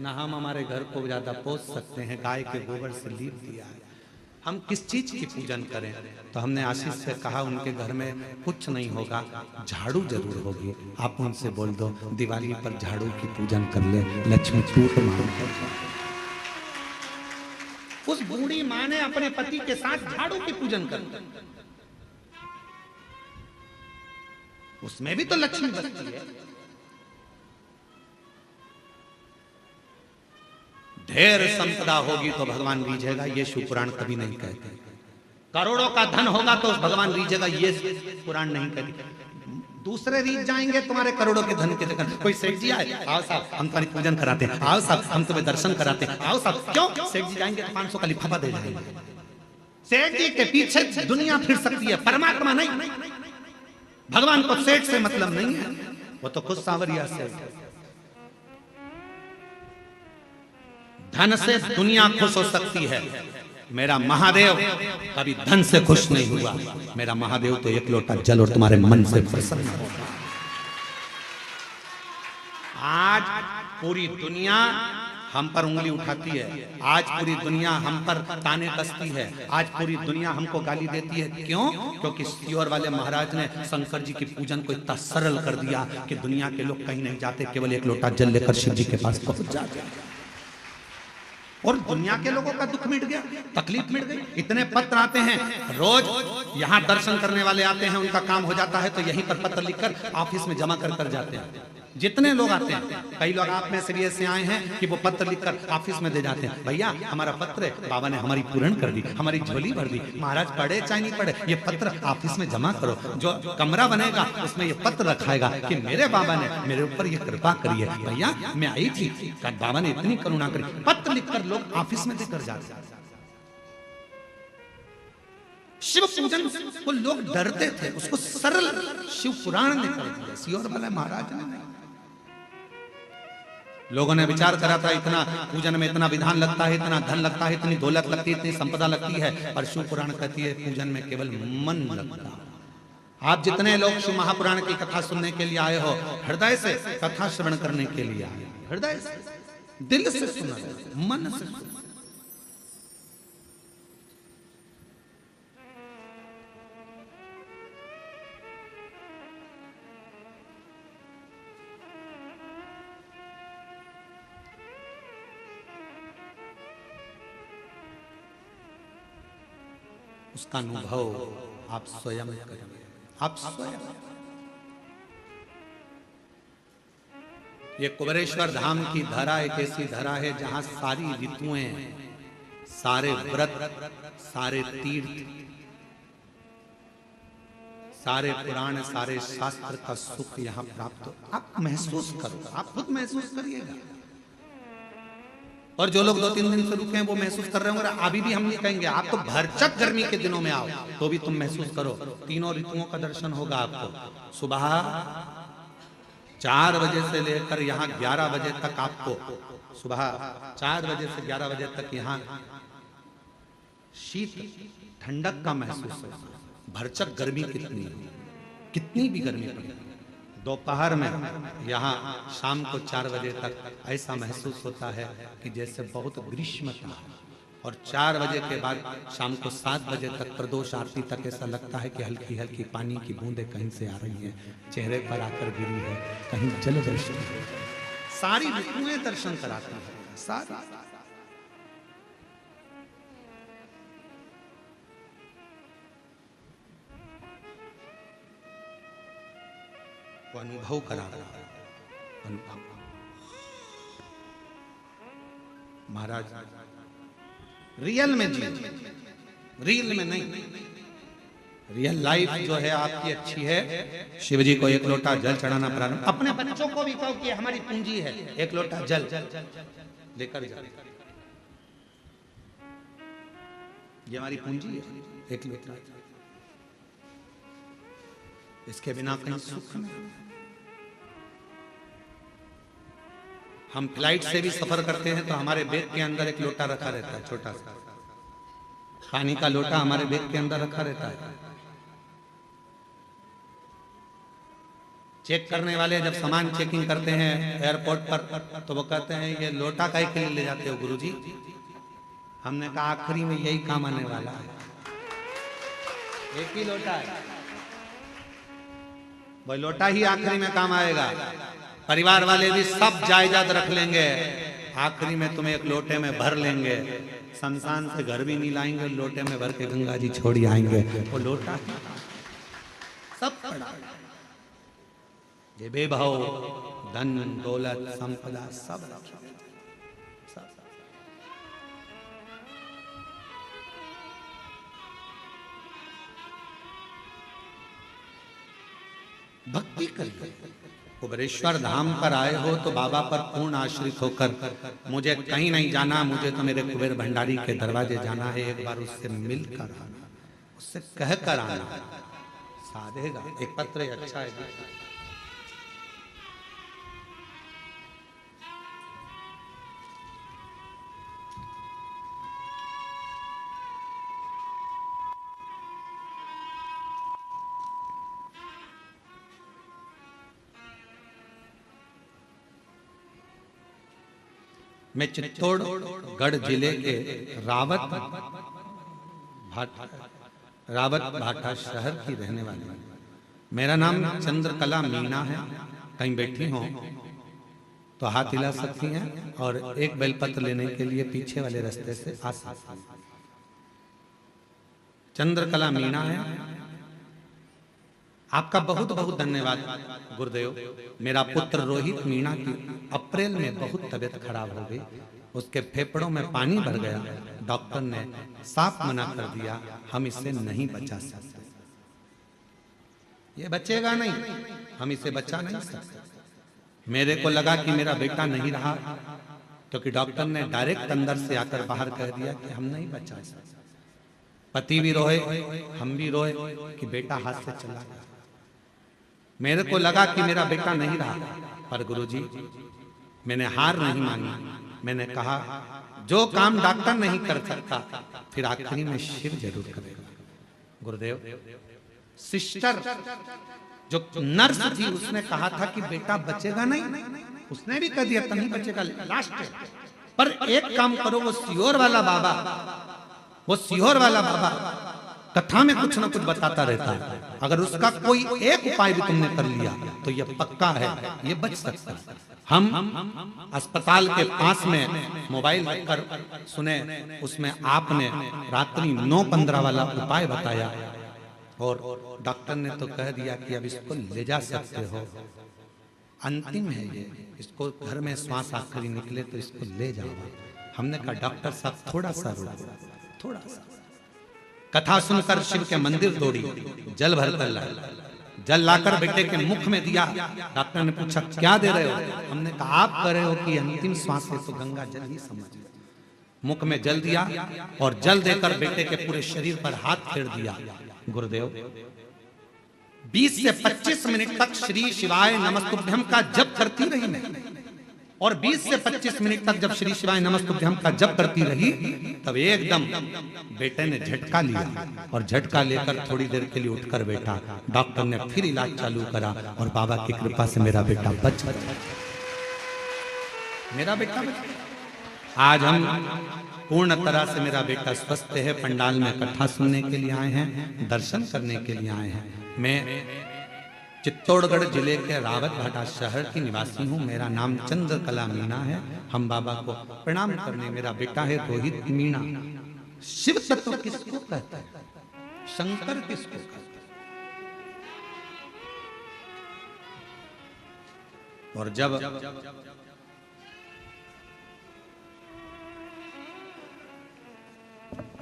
ना हम हमारे घर को ज्यादा पोस सकते हैं, गाय के गोबर से लीप दिया है, हम किस चीज की पूजन करें? तो हमने आशीष से कहा उनके घर में कुछ नहीं होगा, झाड़ू जरूर होगी, आप उनसे बोल दो दिवाली पर झाड़ू की पूजन कर ले, लक्ष्मी टूट मांग। उस बूढ़ी माँ ने अपने पति के साथ झाड़ू की पूजन कर, उसमें भी तो लक्ष्मी बसती है। ढेर संपदा होगी तो भगवान रीझेगा, ये शिव पुराण कभी नहीं कहते। करोड़ों का धन होगा तो भगवान रीझेगा, ये पुराण नहीं कहते। दूसरे रीझ जाएंगे तुम्हारे करोड़ों के धन के जगह। कोई सेठ जी आए, आओ साहब हम तुम्हारी पूजन कराते हैं, आओ साहब हम तुम्हें दर्शन कराते हैं, आओ साहब। क्यों? सेठ जी जाएंगे तो 500 का लिफाफा दे जाएंगे। सेठ जी के पीछे दुनिया फिर सकती है, परमात्मा नहीं। भगवान को सेठ से मतलब नहीं है, वो तो खुद सांवरिया सेठ है। धन से दुनिया खुश हो सकती है, मेरा महादेव कभी धन से खुश नहीं हुआ। मेरा महादेव तो एक लोटा जल और तुम्हारे मन से प्रसन्न हो। आज पूरी दुनिया हम पर उंगली उठाती है, आज पूरी दुनिया हम पर ताने कसती है, आज पूरी दुनिया हमको गाली देती है। क्यों? क्योंकि सीहोर वाले महाराज ने शंकर जी की पूजन को इतना सरल कर दिया कि दुनिया के लोग कहीं नहीं जाते, केवल एक लोटा जल लेकर शिव जी के पास पहुंच जाते, और दुनिया के लोगों का दुख मिट गया, तकलीफ मिट गई। इतने पत्र आते हैं रोज, यहाँ दर्शन करने वाले आते हैं, उनका काम हो जाता है तो यहीं पर पत्र लिखकर ऑफिस में जमा कर जाते हैं। जितने लोग आते हैं, कई लोग आप में से भी ऐसे आए हैं कि वो पत्र लिखकर ऑफिस में दे जाते हैं, भैया हमारा पत्र है, बाबा ने हमारी पूर्ण कर दी, हमारी झोली भर दी, महाराज पढ़े चाहे नहीं पढ़े ये पत्र ऑफिस में जमा करो। जो कमरा बनेगा उसमें ये पत्र रखाएगा कि मेरे बाबा ने मेरे ऊपर ये कृपा करी है, भैया मैं आई थी, बाबा ने इतनी करुणा करी। पत्र लिखकर लोग ऑफिस में देकर जाते हैं। शिव पूजन को लोग डरते थे, उसको सरल शिव पुराण ने कर दिया, सीहोर वाले महाराज ने। लोगों ने विचार करा था इतना पूजन में इतना विधान लगता है, इतना धन लगता है, इतनी दौलत लगती है, इतनी संपदा लगती है, पर शिव पुराण कहती है पूजन में केवल मन लगता है। आप जितने लोग शिव महापुराण की कथा सुनने के लिए आए हो, हृदय से कथा श्रवण करने के लिए आए, हृदय से, दिल से सुना, मन से सुना। उसका अनुभव आप स्वयं करिए, आप स्वयं। ये कुबरेश्वर धाम की धरा एक ऐसी धरा है जहां सारी ऋतुएं, सारे व्रत, सारे तीर्थ, सारे पुराण सारे शास्त्र का सुख यहाँ प्राप्त हो। आप महसूस करो, आप खुद महसूस करिएगा। और जो लोग 2-3 दिन से रुके हैं वो महसूस कर रहे होंगे। अभी भी हम ये कहेंगे आप तो भरचक गर्मी के दिनों में आओ तो भी तुम महसूस करो। तीनों ऋतुओं का दर्शन होगा आपको। सुबह 4 बजे से लेकर यहाँ 11 बजे तक आपको, सुबह 4 बजे से 11 बजे तक यहाँ शीत ठंडक का महसूस होगा। भरचक गर्मी कितनी है, कितनी भी गर्मी पड़े, दोपहर में यहाँ शाम को 4 बजे तक ऐसा महसूस होता है कि जैसे बहुत ग्रीष्मता है। और 4 बजे के बाद शाम को 7 बजे तक प्रदोष आरती तक ऐसा लगता है कि हल्की हल्की पानी की बूंदें कहीं से आ रही हैं, चेहरे पर आकर गिरी है, कहीं जल दर्शन है। सारी ऋतुएं दर्शन कराती है, सारी। वो अनुभव करा रहा है, अनुभव। महाराज रियल में जी, रियल में नहीं। रियल लाइफ जो है आपकी अच्छी है। शिव जी को 1 लोटा जल चढ़ाना प्रारंभ, अपने बच्चों को भी कहो कि हमारी पूंजी है, 1 लोटा जल लेकर जाओ, ये हमारी पूंजी है, 1 लोटा। इसके बिना कहीं सुख नहीं। हम फ्लाइट से भी सफर करते हैं तो हमारे बैग के अंदर 1 लोटा रखा रहता है, छोटा सा पानी का लोटा हमारे बैग के अंदर रखा रहता है। चेक करने वाले जब सामान चेकिंग करते हैं एयरपोर्ट पर तो वो कहते हैं ये लोटा काहे के लिए ले जाते हो गुरुजी? हमने कहा आखिरी में यही काम आने वाला है, 1 ही लोटा है, वो लोटा ही आखिरी में काम आएगा। परिवार वाले भी सब जायदाद रख लेंगे, आखिरी में तुम्हें 1 लोटे में भर लेंगे। शमशान से घर भी नहीं लाएंगे, लोटे में भर के गंगा जी छोड़ी आएंगे। वो लोटा सब पड़ा, ये बेभाव धन दौलत संपदा सब भक्ति करिए। कुबेरेश्वर धाम पर आए हो तो बाबा पर पूर्ण आश्रित होकर, मुझे कहीं नहीं जाना, मुझे तो मेरे कुबेर भंडारी के दरवाजे जाना है, एक बार उससे मिलकर आना, उससे कह कर आना, साधेगा। एक पत्र अच्छा है, मैं चित्तौड़गढ़ जिले के रावत भाटा शहर की रहने वाली हूँ। मेरा नाम चंद्रकला मीणा है। कहीं बैठी हो तो हाथ हिला सकती हैं और एक बेलपत्र लेने के लिए पीछे वाले रास्ते से आ सकती हैं। चंद्रकला मीणा है। आपका बहुत बहुत धन्यवाद गुरुदेव। मेरा पुत्र रोहित मीणा की अप्रैल में बहुत तबीयत खराब हो गई, उसके फेफड़ों में पानी भर गया। डॉक्टर ने साफ मना कर दिया, हम इसे नहीं बचा सकते, ये बचेगा नहीं, हम इसे बचा नहीं सकते। मेरे को लगा कि मेरा बेटा नहीं रहा, क्योंकि डॉक्टर ने डायरेक्ट अंदर से आकर बाहर कह दिया कि हम नहीं बचा सकते। पति भी रोए, हम भी रोए कि बेटा हाथ से चला गया। मेरे को लगा कि मेरा बेटा नहीं रहा, पर गुरुजी मैंने हार नहीं मानी। मैंने कहा जो काम डॉक्टर नहीं कर सकता फिर आखिरी में शिव जरूर करेगा। गुरुदेव, सिस्टर जो नर्स थी उसने कहा था कि बेटा बचेगा नहीं, उसने भी कह दिया था नहीं बचेगा, लास्ट है। पर एक काम करो, वो सियोर वाला बाबा, वो सियोर वाला बाबा कथा में कुछ ना कुछ बताता रहता है, अगर उसका कोई एक उपाय भी तुमने कर लिया तो ये पक्का है, ये बच सकता है। हम अस्पताल के पास में मोबाइल रखकर सुने, उसमें आपने रात्रि 9:15 वाला उपाय बताया और डॉक्टर ने तो कह दिया कि अब इसको ले जा सकते हो, अंतिम है ये, इसको घर में श्वास आखिरी निकले तो इसको ले जाओ। हमने कहा डॉक्टर साहब थोड़ा सा रुको, थोड़ा सा। कथा सुनकर शिव के मंदिर दौड़ी, जल भर कर लाई, जल लाकर बेटे के मुख में दिया। डॉक्टर ने पूछा क्या दे रहे हो? हमने कहा आप कह रहे हो कि अंतिम श्वास है तो गंगा जल ही समझ। मुख में जल दिया और जल देकर बेटे के पूरे शरीर पर हाथ फेर दिया। गुरुदेव 20 से 25 मिनट तक श्री शिवाय नमस्तुभ्यम का जप करती रही मैं, और 20 से 25 मिनट तक जब श्री शिवाय नमस्तुभ्यम का जप करती रही, तब एकदम बेटे ने झटका लिया और झटका लेकर थोड़ी देर के लिए उठकर बैठा। डॉक्टर ने फिर इलाज चालू करा और बाबा की कृपा से मेरा बेटा बच गया। मेरा बेटा बच गया। आज हम पूर्ण तरह से मेरा बेटा स्वस्थ है। पंडाल में कथा सुनने के लिए आए हैं, दर्शन करने के लिए आए हैं। मैं चित्तौड़गढ़ जिले के रावत भाटा शहर की निवासी हूँ। मेरा नाम चंद्रकला मीणा है। हम बाबा को प्रणाम करने, मेरा बेटा है रोहित मीणा। शिव तत्व किसको कहता है? शंकर किसको कहता है? और जब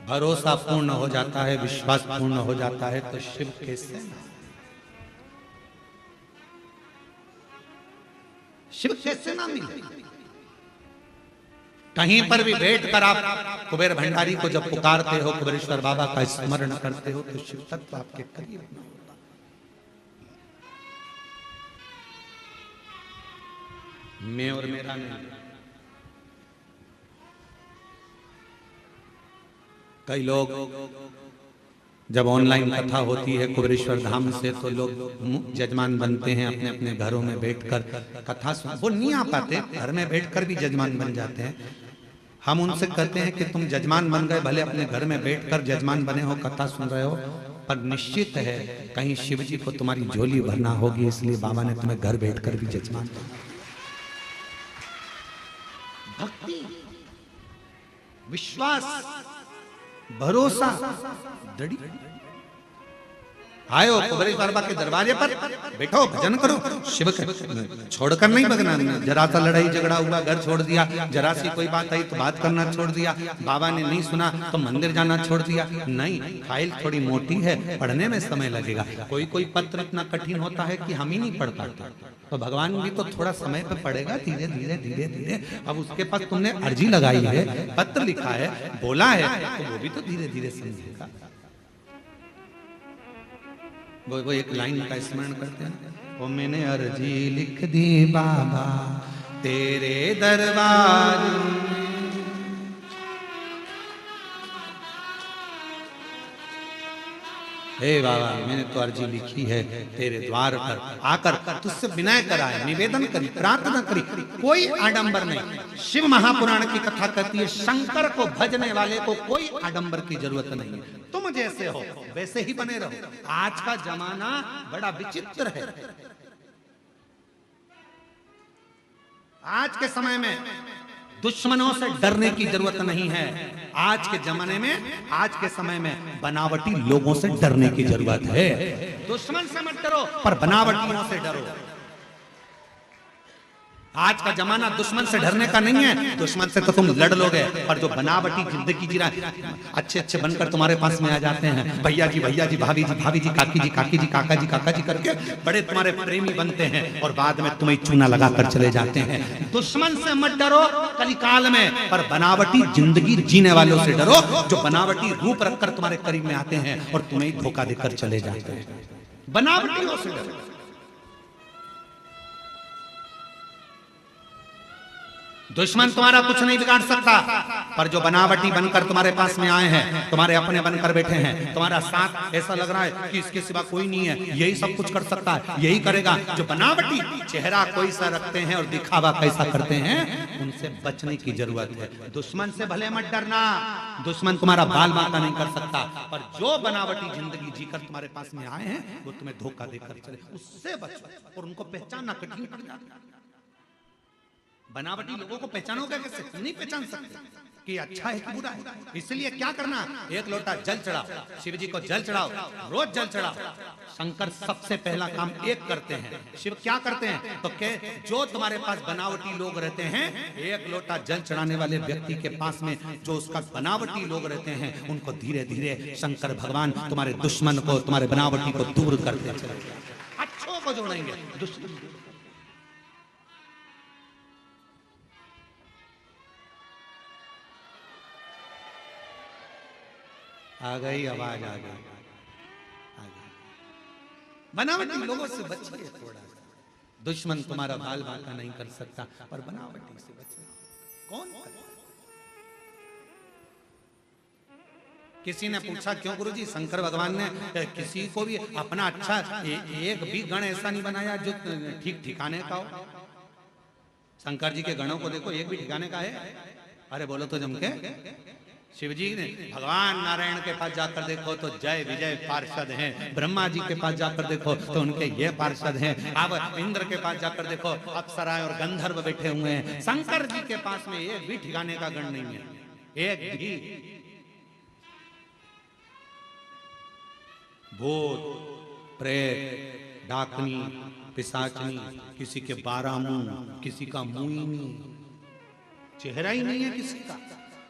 भरोसा पूर्ण हो जाता है, विश्वास पूर्ण हो जाता है, तो शिव कैसे ना, शिव कैसे ना मिले? कहीं पर भी बैठ कर आप कुबेर भंडारी को जब पुकारते हो, कुबेरेश्वर बाबा का स्मरण करते हो, तो शिव तत्व आपके करीब ना होता। मैं और मेरा नहीं। कई लोग जब ऑनलाइन कथा होती है कुबेरेश्वर धाम से, तो लोग जजमान बनते हैं अपने अपने घरों में बैठकर कथा सुन। वो नहीं आ पाते, घर में बैठकर भी जजमान बन जाते हैं। हम उनसे कहते हैं कि तुम जजमान बन गए, भले अपने घर में बैठकर जजमान बने हो, कथा सुन रहे हो, पर निश्चित है कहीं शिव जी को तुम्हारी झोली भरना होगी, इसलिए बाबा ने तुम्हें घर बैठकर भी जजमान बना। भक्ति, विश्वास, भरोसा, दृढ़। आयो कुबेरेश्वर बाबा के दरवाजे पर, बैठो भजन करो, शिव के छोड़कर नहीं भगना। जरा सा लड़ाई झगड़ा हुआ, घर छोड़ दिया, जरा सी कोई बात आई तो बात करना छोड़ दिया, बाबा ने नहीं सुना तो मंदिर जाना छोड़ दिया। नहीं, फाइल थोड़ी मोटी है, पढ़ने में समय लगेगा। कोई कोई पत्र इतना कठिन होता है कि हम ही नहीं पढ़ पाते, तो भगवान भी तो थोड़ा समय पे पढ़ेगा, धीरे धीरे धीरे धीरे। अब उसके पास तुमने अर्जी लगाई है, पत्र लिखा है, बोला है, तो वो भी तो धीरे धीरे समझेगा। वो एक लाइन का स्मरण करते हैं, ओ मैंने अर्जी लिख दी बाबा तेरे दरबार में, हे बाबा मैंने तो अर्जी लिखी है तेरे द्वार पर आकर तुझसे विनय करा है, निवेदन करी, प्रार्थना करी, कोई आडंबर नहीं। शिव महापुराण की कथा कहती है शंकर को भजने वाले को कोई आडंबर की जरूरत नहीं है। तुम जैसे हो वैसे ही बने रहो। आज का जमाना बड़ा विचित्र है। आज के समय में दुश्मनों से डरने की जरूरत नहीं है। आज के जमाने में, आज के समय में बनावटी लोगों से डरने की जरूरत है। दुश्मन से मत डरो, पर बनावटियों से डरो। आज का जमाना दुश्मन से डरने का नहीं है। दुश्मन से तो तुम लड़ लोगे, पर जो बनावटी जिंदगी जी रहा है, अच्छे अच्छे बनकर तुम्हारे पास में आ जाते हैं, भैया जी भाभी जी, काकी जी काका जी करके बड़े तुम्हारे प्रेमी बनते हैं, और बाद में तुम्हें चूना लगाकर चले जाते हैं। दुश्मन से मत डरो कलिकाल में, पर बनावटी जिंदगी जीने वालों से डरो, जो बनावटी रूप रखकर तुम्हारे करीब में आते हैं और तुम्हें धोखा देकर चले जाते हैं। बनावटियों से डरो। दुश्मन तुम्हारा कुछ नहीं बिगाड़ सकता, पर जो बनावटी बनकर तुम्हारे पास में आए हैं, तुम्हारे अपने बनकर बैठे हैं, तुम्हारा साथ ऐसा लग रहा है कि इसके सिवा कोई नहीं है, यही सब कुछ कर सकता है, यही करेगा, जो बनावटी चेहरा कोई सा रखते हैं और दिखावा कैसा करते हैं, उनसे बचने की जरूरत है। दुश्मन से भले मत डरना, दुश्मन तुम्हारा बाल बांका नहीं कर सकता, पर जो बनावटी जिंदगी जीकर तुम्हारे पास में आए हैं वो तुम्हें धोखा देकर चले, उससे बचो। और उनको पहचानना कठिन पड़ जाता है। बनावटी लोगों को पहचानोगे कैसे? नहीं पहचान सकते कि अच्छा है कि बुरा है। इसलिए क्या करना, एक लोटा जल चढ़ाओ, शिव जी को जल चढ़ाओ, रोज जल चढ़ाओ। शंकर सबसे पहला काम एक करते हैं। शिव क्या करते हैं तो के जो तुम्हारे पास बनावटी लोग रहते हैं, एक लोटा जल चढ़ाने वाले व्यक्ति के पास में जो उसका बनावटी लोग रहते हैं, उनको धीरे धीरे शंकर भगवान तुम्हारे दुश्मन को, तुम्हारे बनावटी को दूर करते चले, अच्छों को जोड़ेंगे, दुश्मन। आ गई आवाज, आ गई। बनावटी लोगों से बचिए थोड़ा। दुश्मन तुम्हारा बाल बांका नहीं कर सकता, और बनावटी से बचिए। कौन करे? किसी ने पूछा क्यों गुरुजी शंकर भगवान ने किसी को भी अपना अच्छा एक भी गण ऐसा नहीं बनाया जो ठीक ठिकाने का हो? शंकर जी के गणों को देखो, एक भी ठिकाने का है? अरे बोलो तो जम के। शिव जी ने भगवान नारायण के पास जाकर देखो तो जय विजय पार्षद हैं, ब्रह्मा जी के पास जाकर देखो तो उनके ये पार्षद हैं, अब इंद्र के पास जाकर देखो अप्सराएं और गंधर्व बैठे हुए हैं। शंकर जी के पास में एक भी ठिकाने का गण नहीं है, एक भी। भूत प्रेत डाकनी पिशाचनी, किसी के 12 मुंह, किसी का मुंह ही नहीं, चेहरा ही नहीं है किसी का।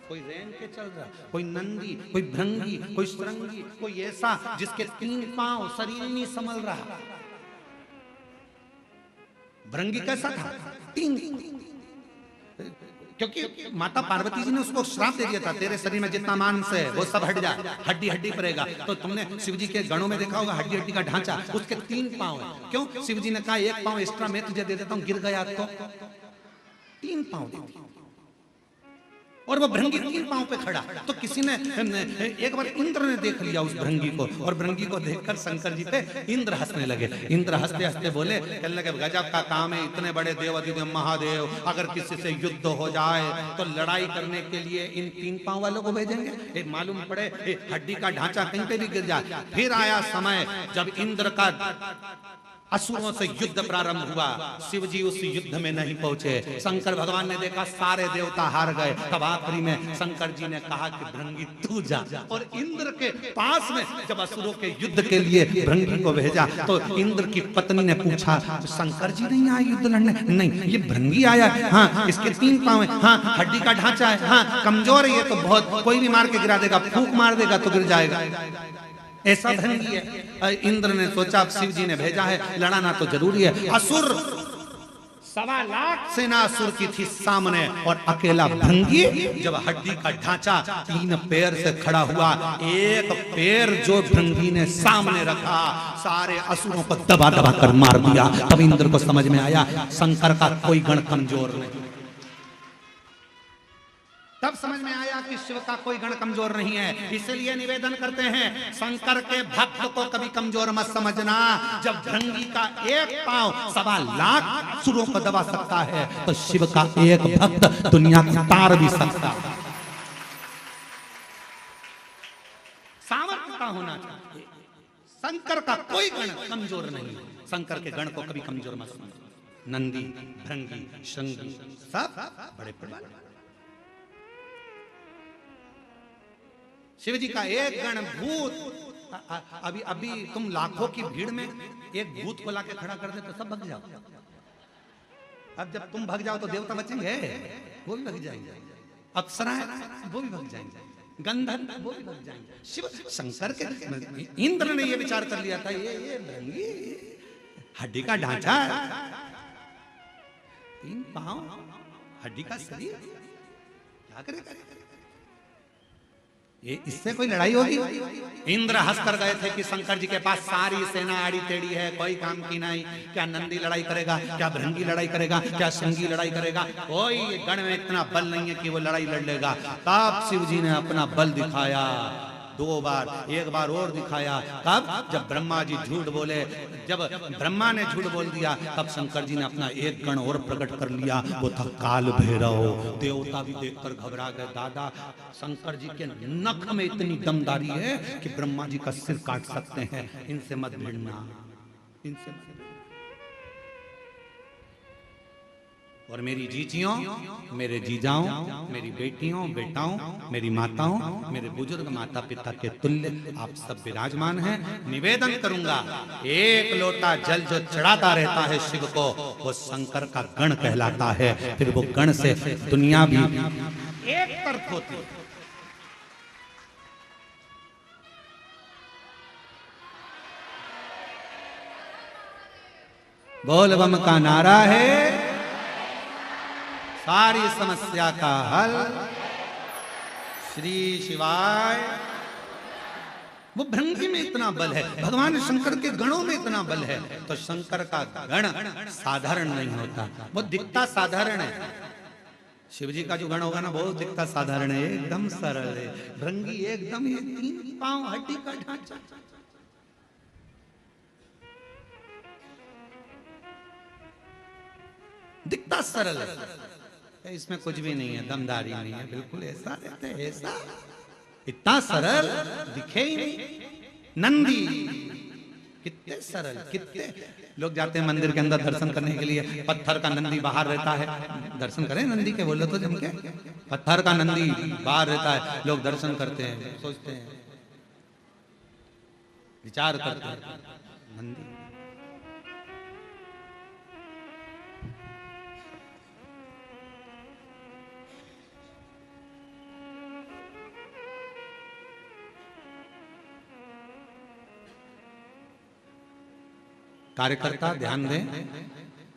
कोई रेंग के चल रहा, कोई नंदी, कोई भृंगी, कोई सुरंगी, कोई ऐसा जिसके 3 पांव, शरीर नहीं संभल रहा। भृंगी कैसा था? 3, क्योंकि माता पार्वती जी ने उसको श्राप दे दिया था, तेरे शरीर में जितना मांस है वो सब हट जाए, हड्डी हड्डी पड़ेगा। तो तुमने शिव जी के गणों में देखा होगा हड्डी हड्डी का ढांचा, उसके 3 पांव है। क्यों? शिव जी ने कहा 1 पांव एक्स्ट्रा मैं तुझे दे देता हूं, गिर गया तो 3 पांव दे दिया। और वो भृंगी 3 पांव पे खड़ा। तो किसी ने एक बार इंद्र ने देख लिया उस भृंगी को, और भृंगी को देखकर शंकर जी पे इंद्र हंसने लगे। इंद्र हंसते हंसते बोले, कहने लगे गजब का काम है, इतने बड़े देव अधिदेव महादेव अगर किसी से युद्ध हो जाए तो लड़ाई करने के लिए इन 3 पांव वालों को भेजेंगे? मालूम पड़े हड्डी का ढांचा कहीं पे भी गिर जाए। फिर आया समय जब इंद्र का असुरों से युद्ध प्रारंभ हुआ, शिव जी उस युद्ध में नहीं पहुंचे। शंकर भगवान ने देखा सारे देवता हार गए, तब आखिरी में शंकर जी ने कहा कि भृंगी तू जा। और इंद्र के पास में जब असुरों के युद्ध के लिए भृंगी को भेजा तो इंद्र की पत्नी ने पूछा, शंकर जी नहीं आए युद्ध लड़ने? नहीं, ये भृंगी आया। हाँ, इसके 3 पांव है, हाँ हड्डी का ढांचा है, हाँ कमजोर है, ये तो बहुत कोई भी मार के गिरा देगा, फूंक मार देगा तो गिर जाएगा, ऐसा भृंगी है। इंद्र ने सोचा अब शिव जी ने भेजा है, लड़ाना तो जरूरी है। असुर 1.25 लाख सेना असुर की थी सामने, और अकेला भृंगी जब हड्डी का ढांचा 3 पैर से खड़ा हुआ, एक पैर जो भृंगी ने सामने रखा, सारे असुरों को दबा दबा कर मार दिया। तब इंद्र को समझ में आया शंकर का कोई गण कमजोर नहीं। तब समझ में आया कि शिव का कोई गण कमजोर नहीं है। इसलिए निवेदन करते हैं शंकर के भक्त को कभी कमजोर मत समझना। जब भृंगी का 1 पांव 1.25 लाख असुरों को दबा सकता है, तो शिव का एक भक्त दुनिया को तार भी सकता है। सामर्थ्य का होना चाहिए। शंकर का कोई गण कमजोर नहीं है। शंकर के गण को कभी कमजोर मत समझना। नंदी, भृंगी, शृंगी सब बड़े प्रबल। शिव जी का एक गण भूत, अभी तुम लाखों की भीड़ में एक भूत को लाके खड़ा कर दे तो सब भग जाओ। अब जब तुम भग जाओ तो देवता बचेंगे? वो भी भग जाएंगे। अप्सराएं वो भी भग जाएंगे, गंधर्व वो भी भग जाएंगे। शिव शंकर के इंद्र ने ये विचार कर लिया था, ये भृंगी हड्डी का ढांचा, 3 पांव, हड्डी का शरीर, क्या करेगा ये? इससे कोई लड़ाई होगी? इंद्र हंस कर गए थे कि शंकर जी के पास सारी सेना आड़ी टेढ़ी है, कोई काम की नहीं। क्या नंदी लड़ाई करेगा? क्या भृंगी लड़ाई करेगा? क्या शृंगी लड़ाई करेगा? कोई गण में इतना बल नहीं है कि वो लड़ाई लड़ लेगा। तब शिव जी ने अपना बल दिखाया 2 बार, एक बार और दिखाया। कब? जब ब्रह्मा जी झूठ बोले, जब ब्रह्मा ने झूठ बोल दिया, तब शंकर जी ने अपना एक गण और प्रकट कर लिया। वो था काल भैरव। देवता भी देखकर घबरा गए। दादा शंकर जी के नख में इतनी दमदारी है कि ब्रह्मा जी का सिर काट सकते हैं। इनसे मत भिड़ना, इनसे मत। और मेरी जीजियों, मेरे जीजाओं, मेरी बेटियों, बेटाओं, मेरी माताओं, मेरे बुजुर्ग माता पिता के तुल्य आप सब विराजमान हैं। निवेदन करूंगा, एक लोटा जल जो चढ़ाता रहता है शिव को, वो शंकर का गण कहलाता है। फिर वो गण से दुनिया भी एक तरफ होती है। बोल बम का नारा है, सारी समस्या का हल। श्री शिवाय। वो भृंगी में इतना बल है, भगवान शंकर के गणों में इतना बल है, तो शंकर का गण साधारण नहीं होता, वो दिखता साधारण है। शिव जी का जो गण होगा ना, वो दिखता साधारण है, एकदम सरल है। भृंगी एकदम ये 3 पांव हड्डी का ढांचा, दिखता सरल है, इसमें कुछ भी नहीं है, दमदारी नहीं है, बिल्कुल ऐसा रहते, ऐसा इतना सरल दिखे ही नहीं। नंदी कितने सरल, कितने लोग जाते हैं मंदिर के अंदर दर्शन करने के लिए, पत्थर का नंदी बाहर रहता है। दर्शन करें नंदी के, बोलो तो जम के, पत्थर का नंदी बाहर रहता है, लोग दर्शन करते हैं, सोचते हैं, विचार करते हैं, नंदी कार्यकर्ता ध्यान दें,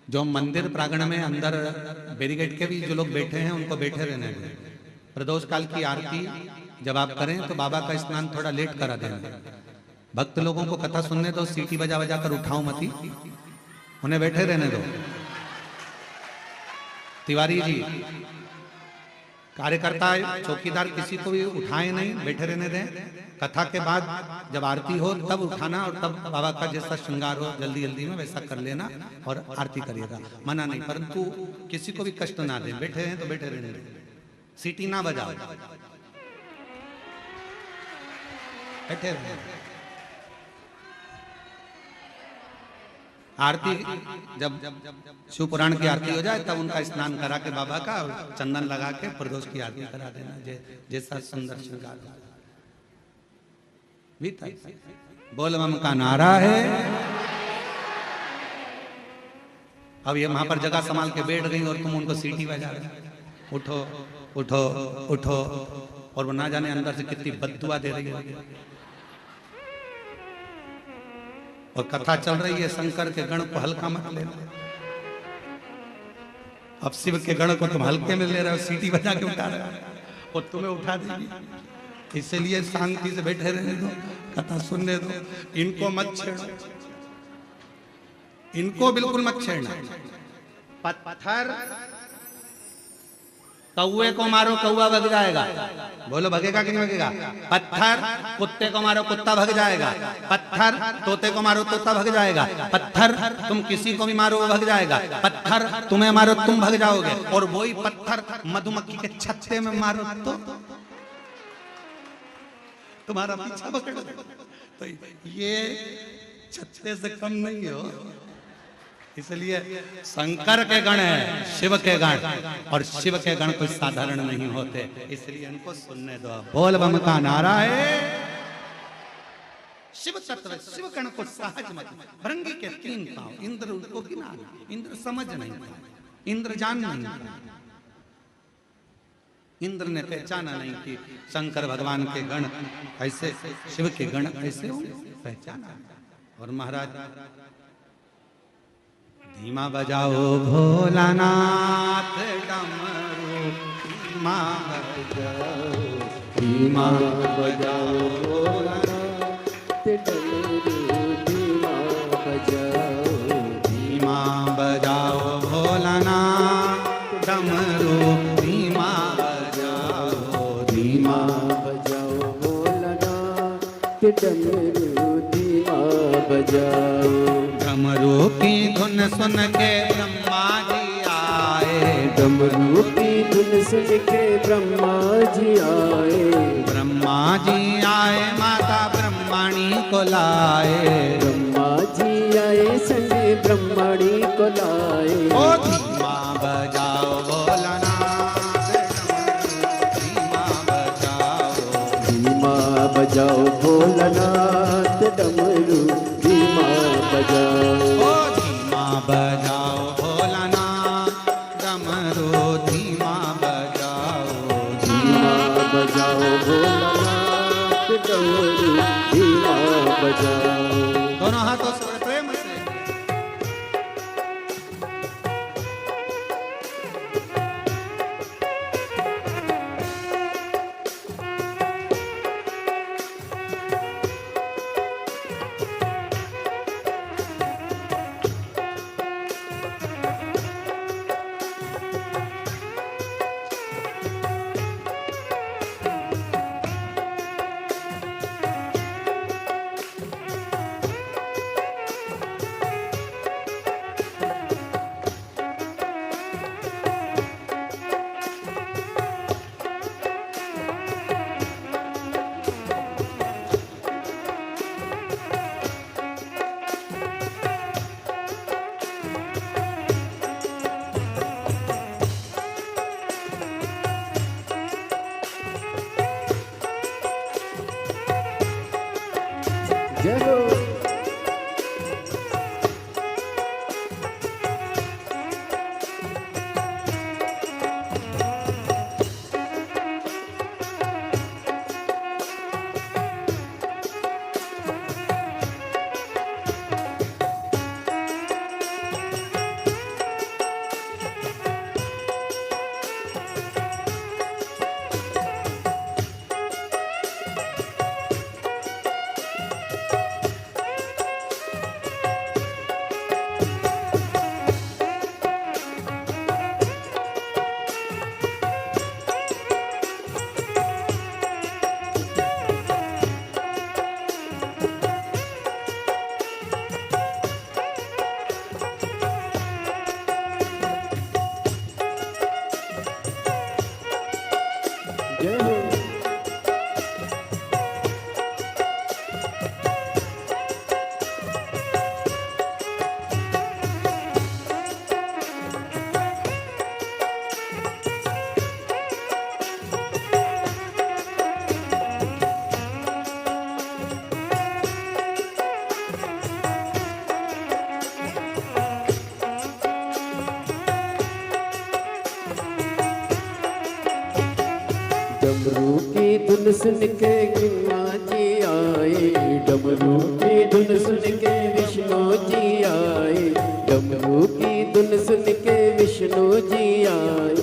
जो मंदिर प्रांगण में अंदर बैरिकेड के भी जो लोग बैठे हैं उनको बैठे रहने दें। प्रदोष काल की आरती जब आप करें तो बाबा का स्नान थोड़ा लेट करा दें। भक्त लोगों को कथा सुनने दो, सीटी बजा बजा कर उठाओ मती, उन्हें बैठे रहने दो। तिवारी जी, कार्यकर्ता, चौकीदार किसी को भी उठाए नहीं, बैठे रहने दें। कथा के बाद जब आरती हो तब उठाना, और तब बाबा का जैसा श्रृंगार हो जल्दी जल्दी में वैसा कर लेना और आरती करिएगा, मना नहीं, परंतु किसी को भी कष्ट ना दें। बैठे हैं तो बैठे रहने दें, सीटी ना बजाओ, बैठे रहें। आरती जब शिव पुराण की आरती हो जाए तब उनका स्नान करा के बाबा का चंदन लगा के प्रदोष की आरती करा देना, जैसा सुंदर श्रृंगार हो। बोल बम का नारा है। अब ये वहां पर जगह संभाल के बैठ गई और तुम उनको सीटी बजा रहे, उठो उठो उठो, और वो ना जाने अंदर से कितनी बद्दुआ दे रही है। और कथा चल रही है, शंकर के गण को हल्का मत लेना। अब शिव के गण को तुम हल्के में ले रहे हो, सीटी बजा के उठा रहे हो, और तुम्हें उठा देगी। इसलिए शांति से बैठे रहने दो, कथा सुनने दो, इनको मत छेड़ो, इनको बिल्कुल मत छेड़ना। पत्थर कौए को मारो, कौआ भग जाएगा, बोलो भगेगा कि नहीं भगेगा? पत्थर कुत्ते को मारो, कुत्ता भग जाएगा। पत्थर तोते को मारो, तोता भग जाएगा। पत्थर तुम किसी को भी मारो, वो भग जाएगा। पत्थर तुम्हें मारो, तुम भग जाओगे। और वही पत्थर मधुमक्खी के छत्ते में मारो तो तुम्हारा पीछा पकड़। तो ये छत्ते से कम नहीं हो, इसलिए शंकर के गण है, शिव के गण, और शिव के गण कोई साधारण नहीं होते, इसलिए इनको सुनने दो। बोल बम का नारा है। शिव तत्व, शिव गण को सहज मत। भृंगी के 3 पांव, इंद्र उनको गिना, इंद्र समझ नहीं, इंद्र जान नहीं, इंद्र ने पहचाना नहीं कि शंकर भगवान के गण ऐसे, शिव के गण ऐसे होंगे, पहचाना। और महाराज धीमा बजाओ भोलानाथ डमरू, धीमा बजाओ, धीमा बजाओ भोलानाथ डमरू, धीमा बजाओ, धीमा बजाओ भोलानाथ डमरू, धीमा बजाओ, धीमा बजाओ भोलानाथ डमरू, धीमा बजाओ। डमरू की धुन सुन के ब्रह्मा जी आए, डमरू की धुन सुन के ब्रह्मा जी आए। ब्रह्मा जी आए, माता ब्रह्मणी को लाए, ब्रह्मा जी आए, संग ब्रह्मणी को लाए। ओ धीमा बजाओ भोलानाथ धीमा बजाओ। धीमा बजाओ भोलानाथ डमरू धीमा बजाओ। ओ धीमा बजाओ भोलानाथ डमरू धीमा बजाओ। धीमा बजाओ भोलानाथ डमरू धीमा बजाओ। दोनों हाथों से बड़े प्रेम से। जय हो। जय हो। डमरू की धुन सुन के गंगा जी आए। डमरू की धुन सुन के विष्णु जी आए। डमरू की धुन सुन के विष्णु जी आए।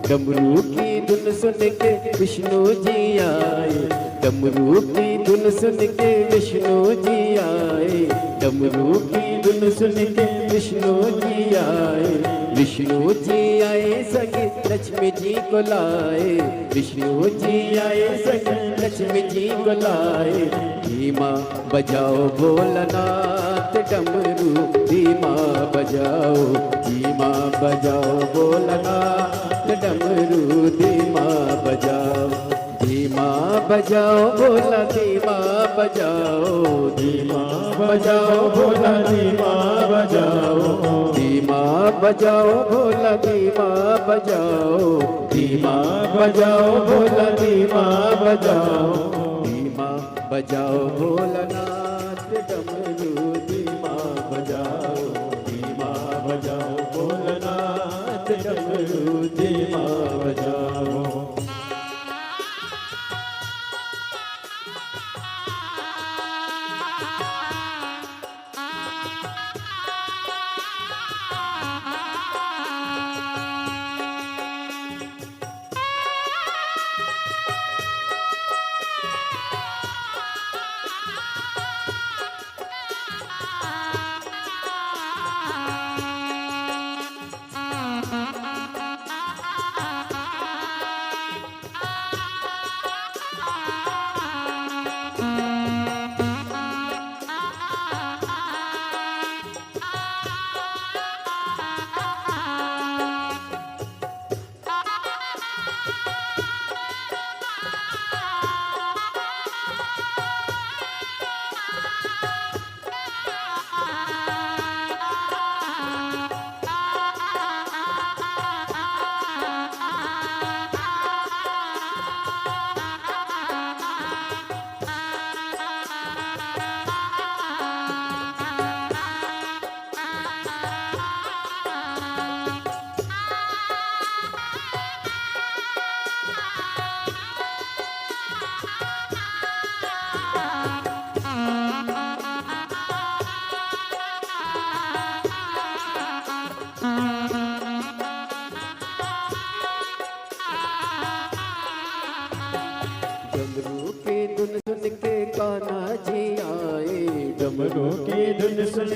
डमरू की धुन सुन के विष्णु जी आए। डमरू की धुन सुन के विष्णु जी आए। डमरू की धुन सुन के विष्णु जी आए। विष्णु जी आए सगे लक्ष्मी जी को लाए। विष्णु जी आए सगे लक्ष्मी जी को लाए। धीमा बजाओ भोलानाथ डमरू धीमा बजाओ। धीमा बजाओ भोलानाथ डमरू धीमा बजाओ। धीमा बजाओ भोला धीमा बजाओ। धीमा बजाओ भोला धीमा बजाओ। धीमा बजाओ भोला धीमा बजाओ। धीमा बजाओ भोला धीमा बजाओ। धीमा बजाओ भोलानाथ डमरू धीमा बजाओ। धीमा बजाओ भोलानाथ डमरू धीमा बजाओ।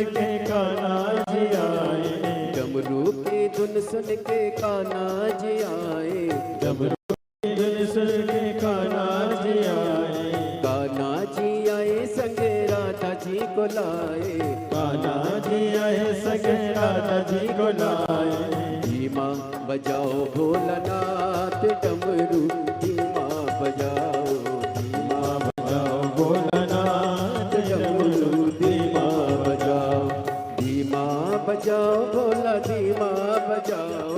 के कान्हा जी आए, डमरू की धुन सुन के कान्हा जी आए, डमरू की धुन सुन के कान्हा जी आए, कान्हा जी आए संग राधा जी को लाए, कान्हा जी आए संग राधा जी को लाए। धीमा बजाओ भोलानाथ डमरू, धीमा बजाओ, धीमा बजाओ भोलानाथ डमरू, धीमा बजाओ, धीमा बजाओ भोला, धीमा बजाओ,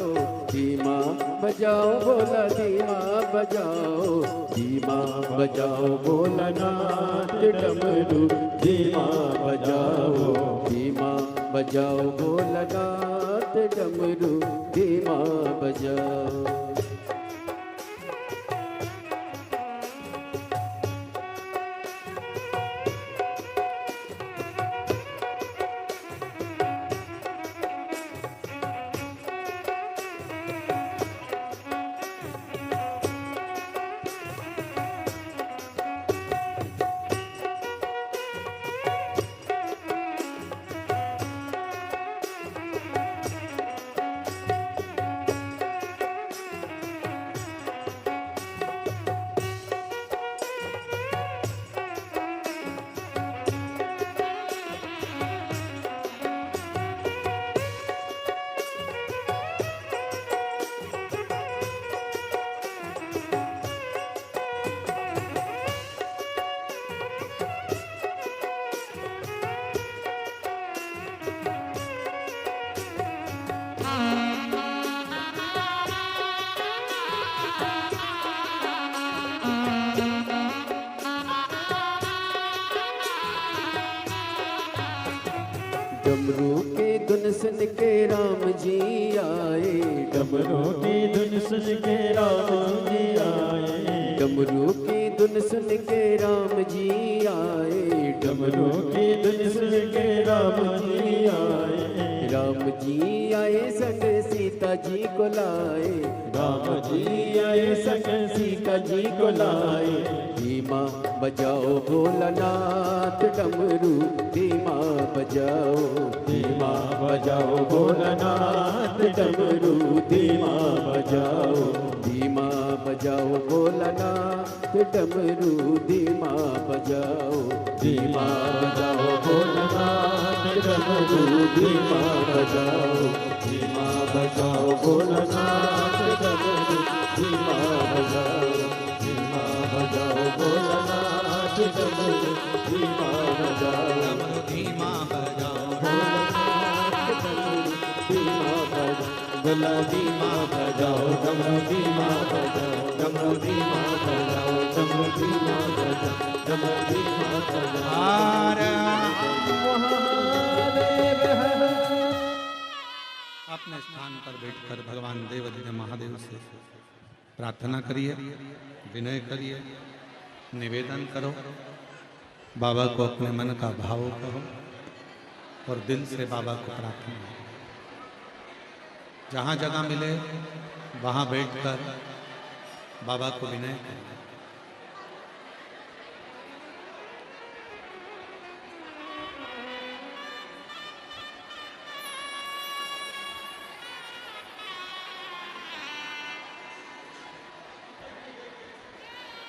धीमा बजाओ भोला, धीमा बजाओ, धीमा बजाओ भोलानाथ डमरू, धीमा बजाओ, धीमा बजाओ भोलानाथ डमरू, धीमा बजाओ। डमरू के धुन सुन के राम जी आए, डमरू की धुन सुन के राम जी आए, डमरू की धुन सुन के राम जी आए, डमरू की धुन सुन के राम जी आए, राम जी आए संग सीता जी को लाए, राम जी आए संग सीता जी को लाए। धीमा बजाओ भोलानाथ डमरू, धीमा बजाओ, धीमा बजाओ भोलानाथ डमरू, धीमा बजाओ, धीमा बजाओ भोलानाथ डमरू, धीमा बजाओ, धीमा बजाओ भोलानाथ डमरू, धीमा बजाओ, धीमा बजाओ भोलानाथ डमरू, धीमा बजाओ, धीमा बजाओ भोलानाथ डमरू, धीमा बजाओ, धीमा बजाओ भोलानाथ डमरू, धीमा बजाओ, भोला धीमा बजाओ, डमरू धीमा बजाओ, डमरू धीमा बजाओ, डमरू धीमा बजाओ, डमरू धीमा बजाओ। अपने स्थान पर बैठकर भगवान देवाधिदेव महादेव से प्रार्थना करिए, विनय करिए, निवेदन करो, बाबा को अपने मन का भाव कहो और दिल से बाबा को प्रार्थना। जहाँ जगह मिले वहाँ बैठकर बाबा को विनय करें।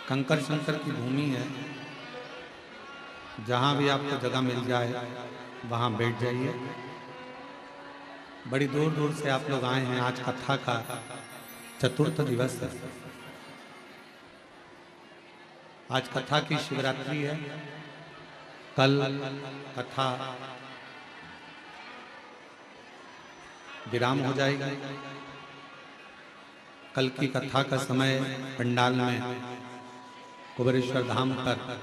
कंकर शंकर की भूमि है, जहाँ भी आपको जगह मिल जाए वहाँ बैठ जाइए। बड़ी दूर दूर से आप लोग आए हैं। आज कथा का चतुर्थ दिवस है। आज कथा की शिवरात्रि है। कल कथा विराम हो जाएगी। कल की कथा का समय पंडाल में कुबेरेश्वर धाम पर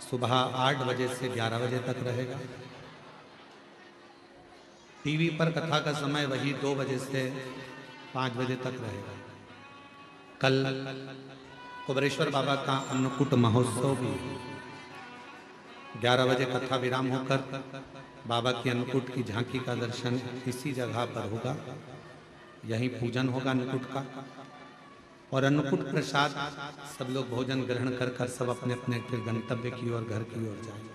सुबह 8 बजे से 11 बजे तक रहेगा। टीवी पर कथा का समय वही 2 बजे से 5 बजे तक रहेगा। कल कुबेरेश्वर बाबा का अन्नकूट महोत्सव भी 11 बजे कथा विराम होकर बाबा की अन्नकूट की झांकी का दर्शन इसी जगह पर होगा। यहीं पूजन होगा अन्नकूट का, और अन्नकूट प्रसाद सब लोग भोजन ग्रहण कर सब अपने अपने फिर गंतव्य की ओर, घर की ओर जाएंगे।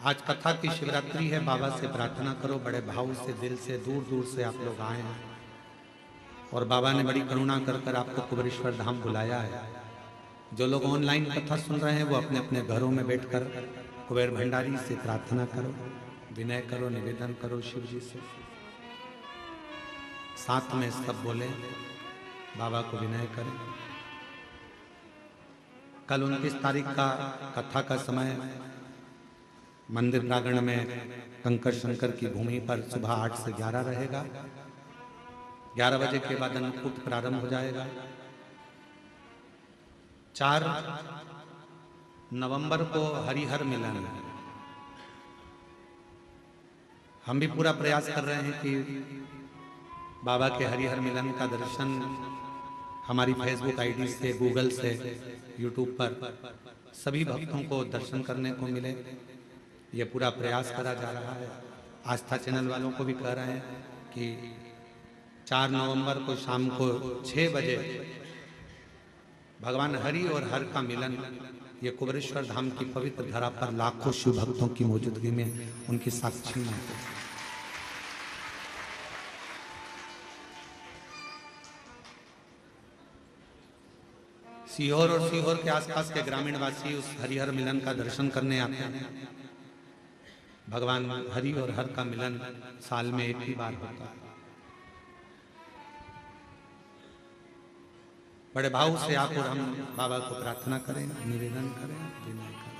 आज कथा की शिवरात्रि है, बाबा से प्रार्थना करो बड़े भाव से, दिल से, दूर दूर से आप लोग आए हैं और बाबा ने बड़ी करुणा कर कर आपको कुबेरेश्वर धाम बुलाया है। जो लोग ऑनलाइन कथा सुन रहे हैं वो अपने अपने घरों में बैठकर कुबेर भंडारी से प्रार्थना करो, विनय करो, निवेदन करो शिव जी से। साथ में सब बोले, बाबा को विनय करें। कल 29 तारीख का कथा का समय मंदिर प्रांगण में कंकर शंकर की भूमि पर सुबह 8 से 11 रहेगा। 11 बजे के बाद अन्नकूट प्रारंभ हो जाएगा। 4 नवंबर को हरिहर मिलन है। हम भी पूरा प्रयास कर रहे हैं कि बाबा के हरिहर मिलन का दर्शन हमारी फेसबुक आईडी से, गूगल से, यूट्यूब पर सभी भक्तों को दर्शन करने को मिले। ये पूरा प्रयास करा जा रहा है। आस्था चैनल वालों को भी कह रहे हैं कि 4 नवंबर को शाम को 6 बजे भगवान हरि और हर का मिलन, ये कुबेरेश्वर धाम की पवित्र धरा पर लाखों शिव भक्तों की मौजूदगी में उनकी साक्षी में सीहोर और सीहोर के आसपास के ग्रामीण वासी उस हरिहर मिलन का दर्शन करने आते हैं। भगवान हरि और हर का मिलन साल में एक ही बार होता है। बड़े भाव से आप और हम बाबा को प्रार्थना करें, निवेदन करें, विनय करें।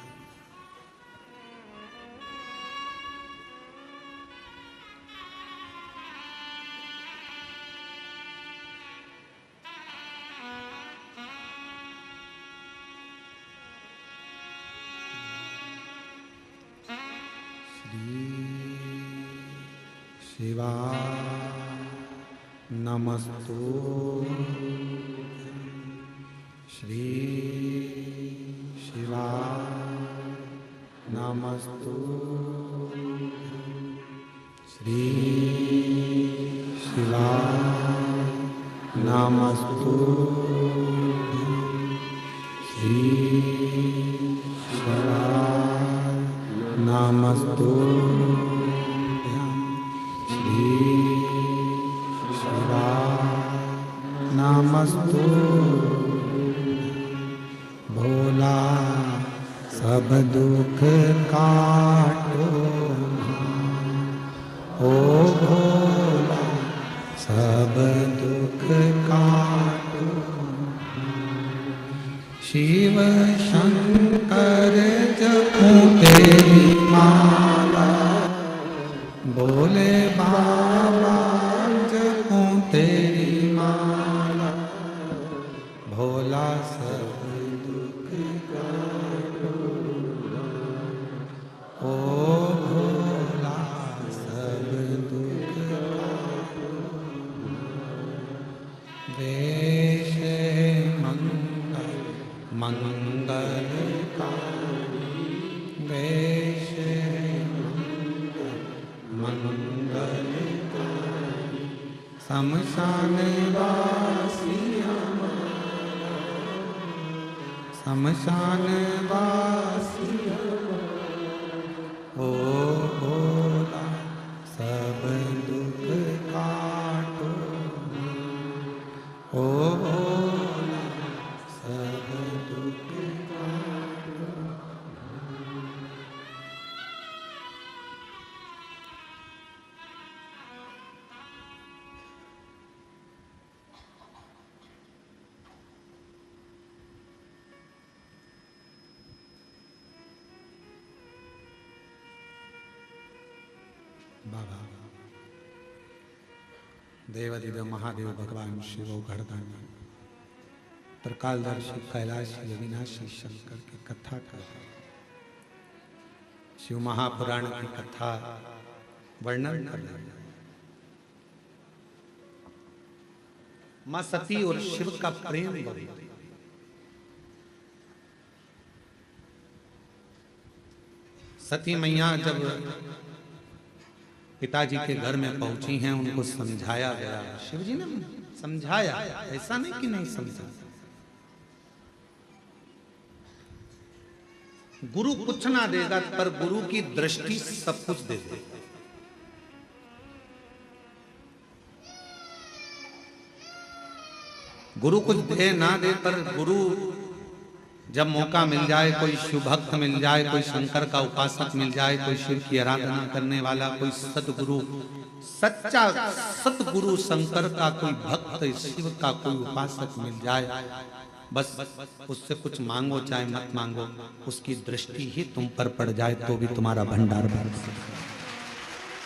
शिवा नमस्तु श्री शिवा नमस्तु श्री शिवा नमस्तु श्री शिवा नमस्तु नमस्तु। भोला सब दुख काटो, ओ भोला सब दुख काटो। शिव शंकर जपूं तेरी माला, बोले बाबा जपूं तेरी माला। भोला सब दुख काटो, ओ भोला सब दुख काटो। देश मंगल मंगलकारी, देश मंगलकारी। शमशान वासी शमशान वासी, ओ भोला सब दुख काटो, ओ भोला सब दुख काटो। बाबा देवादिदेव महादेव भगवान शिव घरदानी त्रिकालदर्शी कैलाशी अविनाशी शंकर की कथा कर, शिव महापुराण की कथा वर्णन कर रहे हैं। मां सती और शिव का प्रेम बढ़ी। सती मैया जब पिताजी के घर में पहुंची हैं, उनको समझाया गया। शिव जी ने समझाया, ऐसा नहीं कि नहीं समझा। गुरु कुछ ना देगा, पर गुरु की दृष्टि सब कुछ दे देगा। गुरु कुछ दे ना दे, पर गुरु जब मौका मिल जाए, कोई शिव भक्त मिल जाए, कोई शंकर का उपासक मिल जाए, कोई शिव की आराधना करने वाला, कोई सतगुरु, सच्चा सतगुरु शंकर का कोई भक्त, शिव का कोई उपासक मिल जाए, बस उससे कुछ मांगो चाहे मत मांगो, उसकी दृष्टि ही तुम पर पड़ जाए तो भी तुम्हारा भंडार भर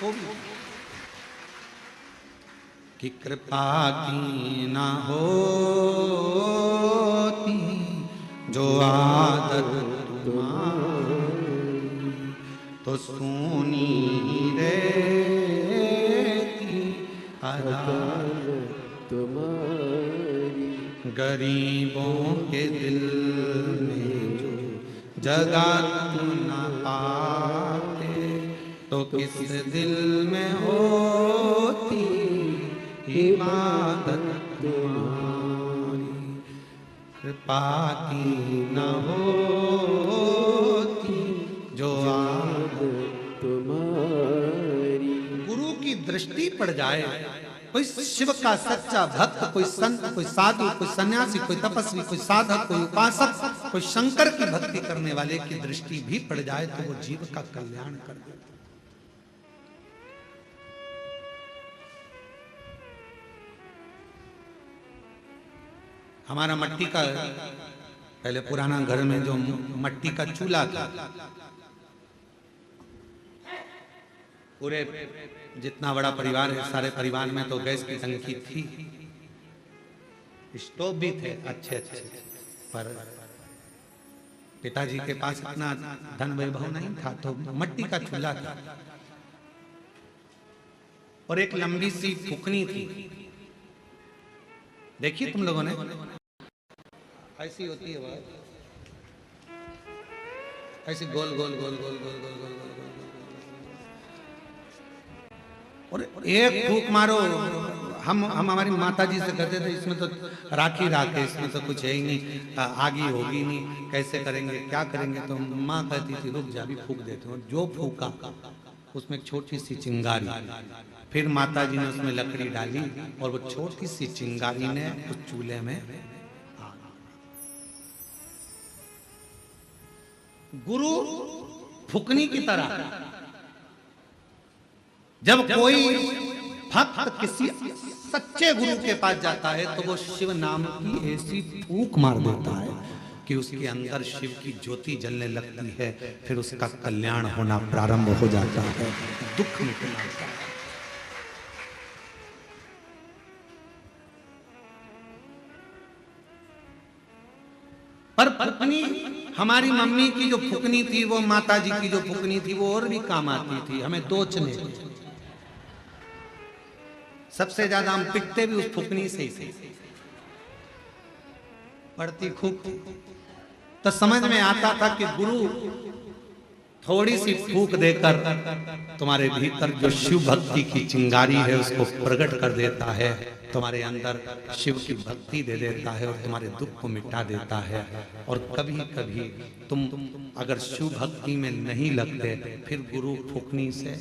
तो भी। कि कृपा की ना होती जो आदत तुम्हारी, तो सुनी रहती अदालत तुम्हारी। गरीबों के दिल में जो जगह तुम ना पाते, तो किस दिल में होती इबादत तुम्हारी। कृपा की न होती जो आदत तुम्हारी। गुरु की दृष्टि पड़ जाए, कोई शिव का सच्चा भक्त, कोई संत, कोई साधु, कोई सन्यासी, कोई तपस्वी, कोई साधक, कोई उपासक, कोई शंकर की भक्ति करने वाले की दृष्टि भी पड़ जाए तो वो जीव का कल्याण कर देता। हमारा मट्टी का, पहले पुराना घर में जो मट्टी का चूल्हा था, पूरे जितना बड़ा परिवार है, सारे परिवार में तो गैस की टंकी थी, स्टोव भी थे अच्छे अच्छे, पर पिताजी के पास इतना धन वैभव नहीं था, तो मट्टी का चूल्हा था और एक लंबी सी फुकनी थी। देखिए तुम लोगों ने, ऐसी होती है वह, ऐसी गोल गोल गोल गोल गोल गोल गोल गोल गोल, और एक फूक मारो। हम हमारी माता जी से कहते थे इसमें तो राखी राख है, इसमें तो कुछ है ही नहीं, आगी होगी नहीं, कैसे करेंगे, क्या करेंगे। तो माँ कहती थी रुक जा, भी फूक देते हो। जो फूका उसमें एक छोटी सी चिंगारी, फिर माता जी ने उसमें लकड़ी डाली और वो छोटी सी चिंगारी ने उस चूल्हे में। गुरु फुकनी की तरह, जब कोई भक्त किसी सच्चे गुरु के पास जाता है तो वो शिव नाम की ऐसी फूंक मार देता है कि उसके अंदर शिव की ज्योति जलने लगती है, फिर उसका कल्याण होना प्रारंभ हो जाता है, दुख मिटना होता है। पर फुकनी, हमारी मम्मी की जो फुकनी थी, वो माता जी की जो फुकनी थी, वो और भी काम आती थी, हमें दोचने। सबसे ज्यादा हम पिटते भी उस फुकनी से ही थे, पड़ती खूब। तो समझ में आता था कि गुरु थोड़ी सी फूंक देकर तुम्हारे भीतर जो शिव भक्ति की चिंगारी है उसको प्रकट कर देता है, तुम्हारे अंदर शिव की भक्ति दे देता है और तुम्हारे दुख को मिटा देता है। और कभी कभी तुम अगर शिव भक्ति में नहीं लगते, फिर गुरु फूकनी से,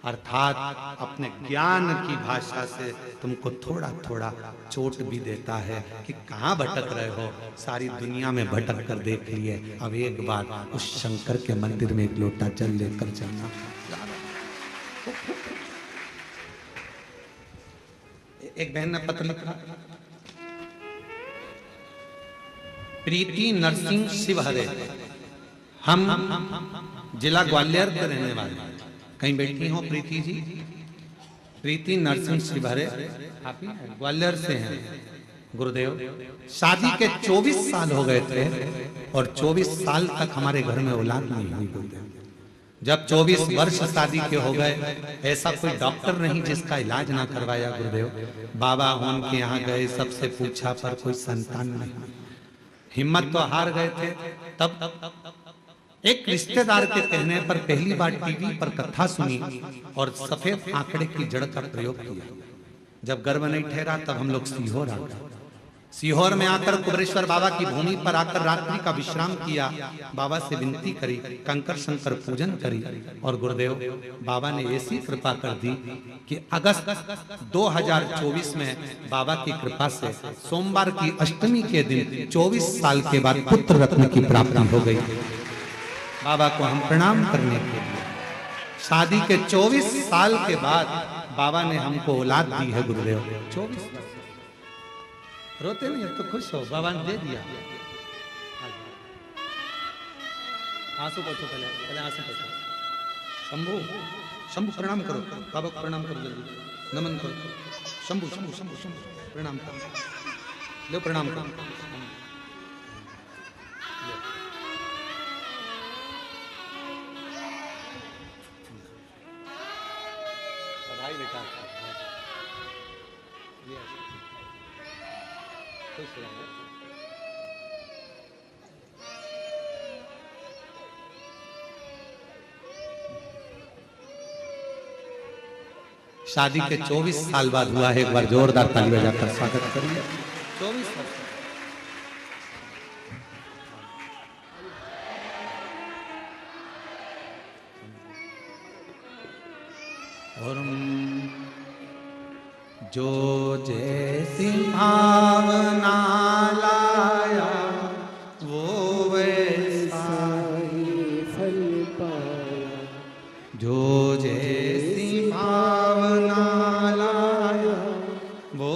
अर्थात अपने ज्ञान की भाषा से तुमको थोड़ा थोड़ा चोट भी देता है कि कहाँ भटक रहे हो, सारी दुनिया में भटक कर देख लिए, अब एक बार उस शंकर के मंदिर में एक लोटा जल लेकर चलना। एक बहन ने पत्र लिखा, प्रीति नरसिंह शिवहरे, हम जिला ग्वालियर के रहने वाले। कहीं बैठी हो प्रीति जी? प्रीति नरसिंह शिवहरे, आप ही ग्वालियर से हैं। गुरुदेव, शादी के 24 साल हो गए थे और 24 साल तक हमारे घर में औलाद नहीं हुई। गुरुदेव, जब 24 वर्ष शादी के हो गए, ऐसा कोई डॉक्टर नहीं जिसका इलाज ना करवाया। गुरुदेव, बाबा उनके यहाँ गए, सबसे पूछा पर कोई संतान नहीं, हिम्मत तो हार गए थे। तब एक रिश्तेदार के कहने पर पहली बार टीवी पर कथा सुनी और सफेद आंकड़े की जड़ का प्रयोग किया। जब गर्भ नहीं ठहरा तब हम लोग सीहोर आ गए। सीहोर में आकर कुबरेश्वर बाबा की भूमि पर आकर रात्रि का विश्राम किया, बाबा से विनती करी, कंकर शंकर पूजन करी और गुरुदेव बाबा ने ऐसी कृपा कर दी कि अगस्त 2024 में बाबा की कृपा से सोमवार की अष्टमी के दिन 24 साल के बाद पुत्र रत्न की प्राप्ति हो गई। बाबा को हम प्रणाम करने के लिए, शादी के 24 साल के बाद बाबा ने हमको औलाद दी है गुरुदेव। 24 रोते नहीं, अब तो खुश हो, बाबा ने दे दिया। आंसू पोछो, पहले पहले आंसू पोछो। शंभू शंभू प्रणाम करो, बाबा को प्रणाम करो, जल्दी नमन करो। शंभू शंभू शंभू शंभू प्रणाम करो, लो प्रणाम करो। बधाई बेटा, खुश रहो। शादी के 24 साल बाद हुआ है, एक बार जोरदार ताली बजाकर स्वागत करिए। 24 साल और जो जैसी भावना लाया वो वैसा ही फल पाया, जो जैसी भावना लाया वो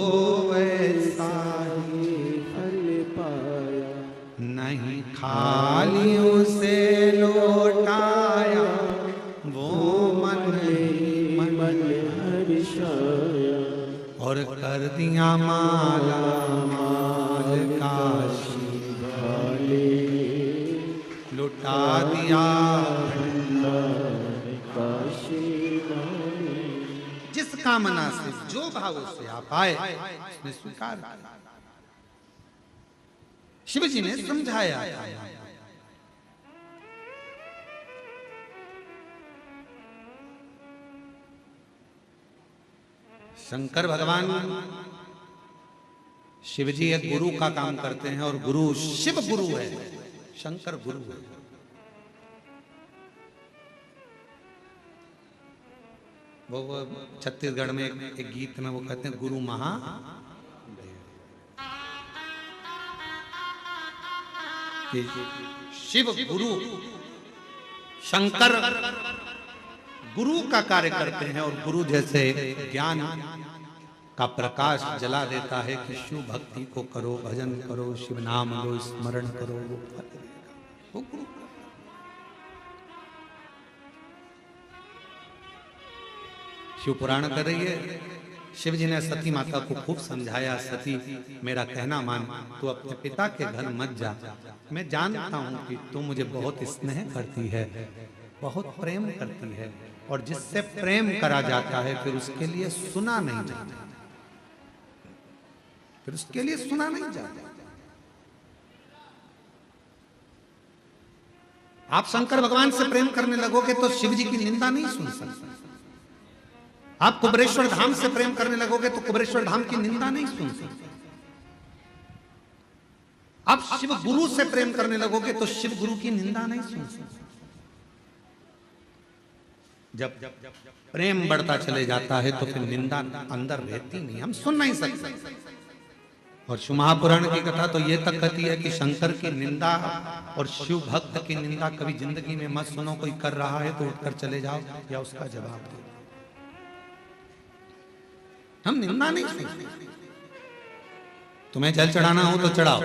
वैसा ही फल पाया, नहीं खाली उसे लौटाया वो मन मन हर्षाया, और कर दिया माला माल काशी वाले लुटा दिया काशी वाले। जिस कामना से जो भाव से आप आए उसने स्वीकार किया। शिव जी ने समझाया, शंकर भगवान शिव जी एक गुरु का काम करते हैं और गुरु शिव गुरु है, शंकर गुरु है। वो छत्तीसगढ़ में एक गीत में वो कहते हैं गुरु महा कि शिव गुरु शंकर गुरु का कार्य करते हैं और गुरु जैसे ज्ञान का प्रकाश जला देता है कि शिव भक्ति को करो, भजन करो, शिव नाम लो, स्मरण करो, वो फल देगा। वो गुरु शिव पुराण कर रही है। शिव जी ने सती माता को खूब समझाया, सती मेरा कहना मान, तू अपने पिता के घर मत जा। मैं जानता हूं कि तू मुझे बहुत स्नेह करती है, बहुत प्रेम करती है, और जिससे प्रेम करा जाता है फिर उसके लिए सुना नहीं जाता, फिर उसके लिए सुना नहीं जाता। आप शंकर भगवान से प्रेम करने लगोगे तो शिव जी की निंदा नहीं सुन सकते। आप कुबरेश्वर धाम से प्रेम करने लगोगे तो कुबरेश्वर धाम की निंदा नहीं सुन सकते। आप शिव गुरु से प्रेम करने लगोगे तो शिव गुरु की निंदा नहीं सुन सकते। जब प्रेम बढ़ता चले जाता है तो फिर निंदा अंदर रहती नहीं, हम सुन नहीं सकते। और शिव महापुराण की कथा तो ये तक कहती है कि शंकर की निंदा और शिव भक्त की निंदा कभी जिंदगी में मत सुनो। कोई कर रहा है तो उठकर चले जाओ या उसका जवाब दो। हम निंदा नहीं सुनते। तुम्हें जल चढ़ाना हो तो चढ़ाओ,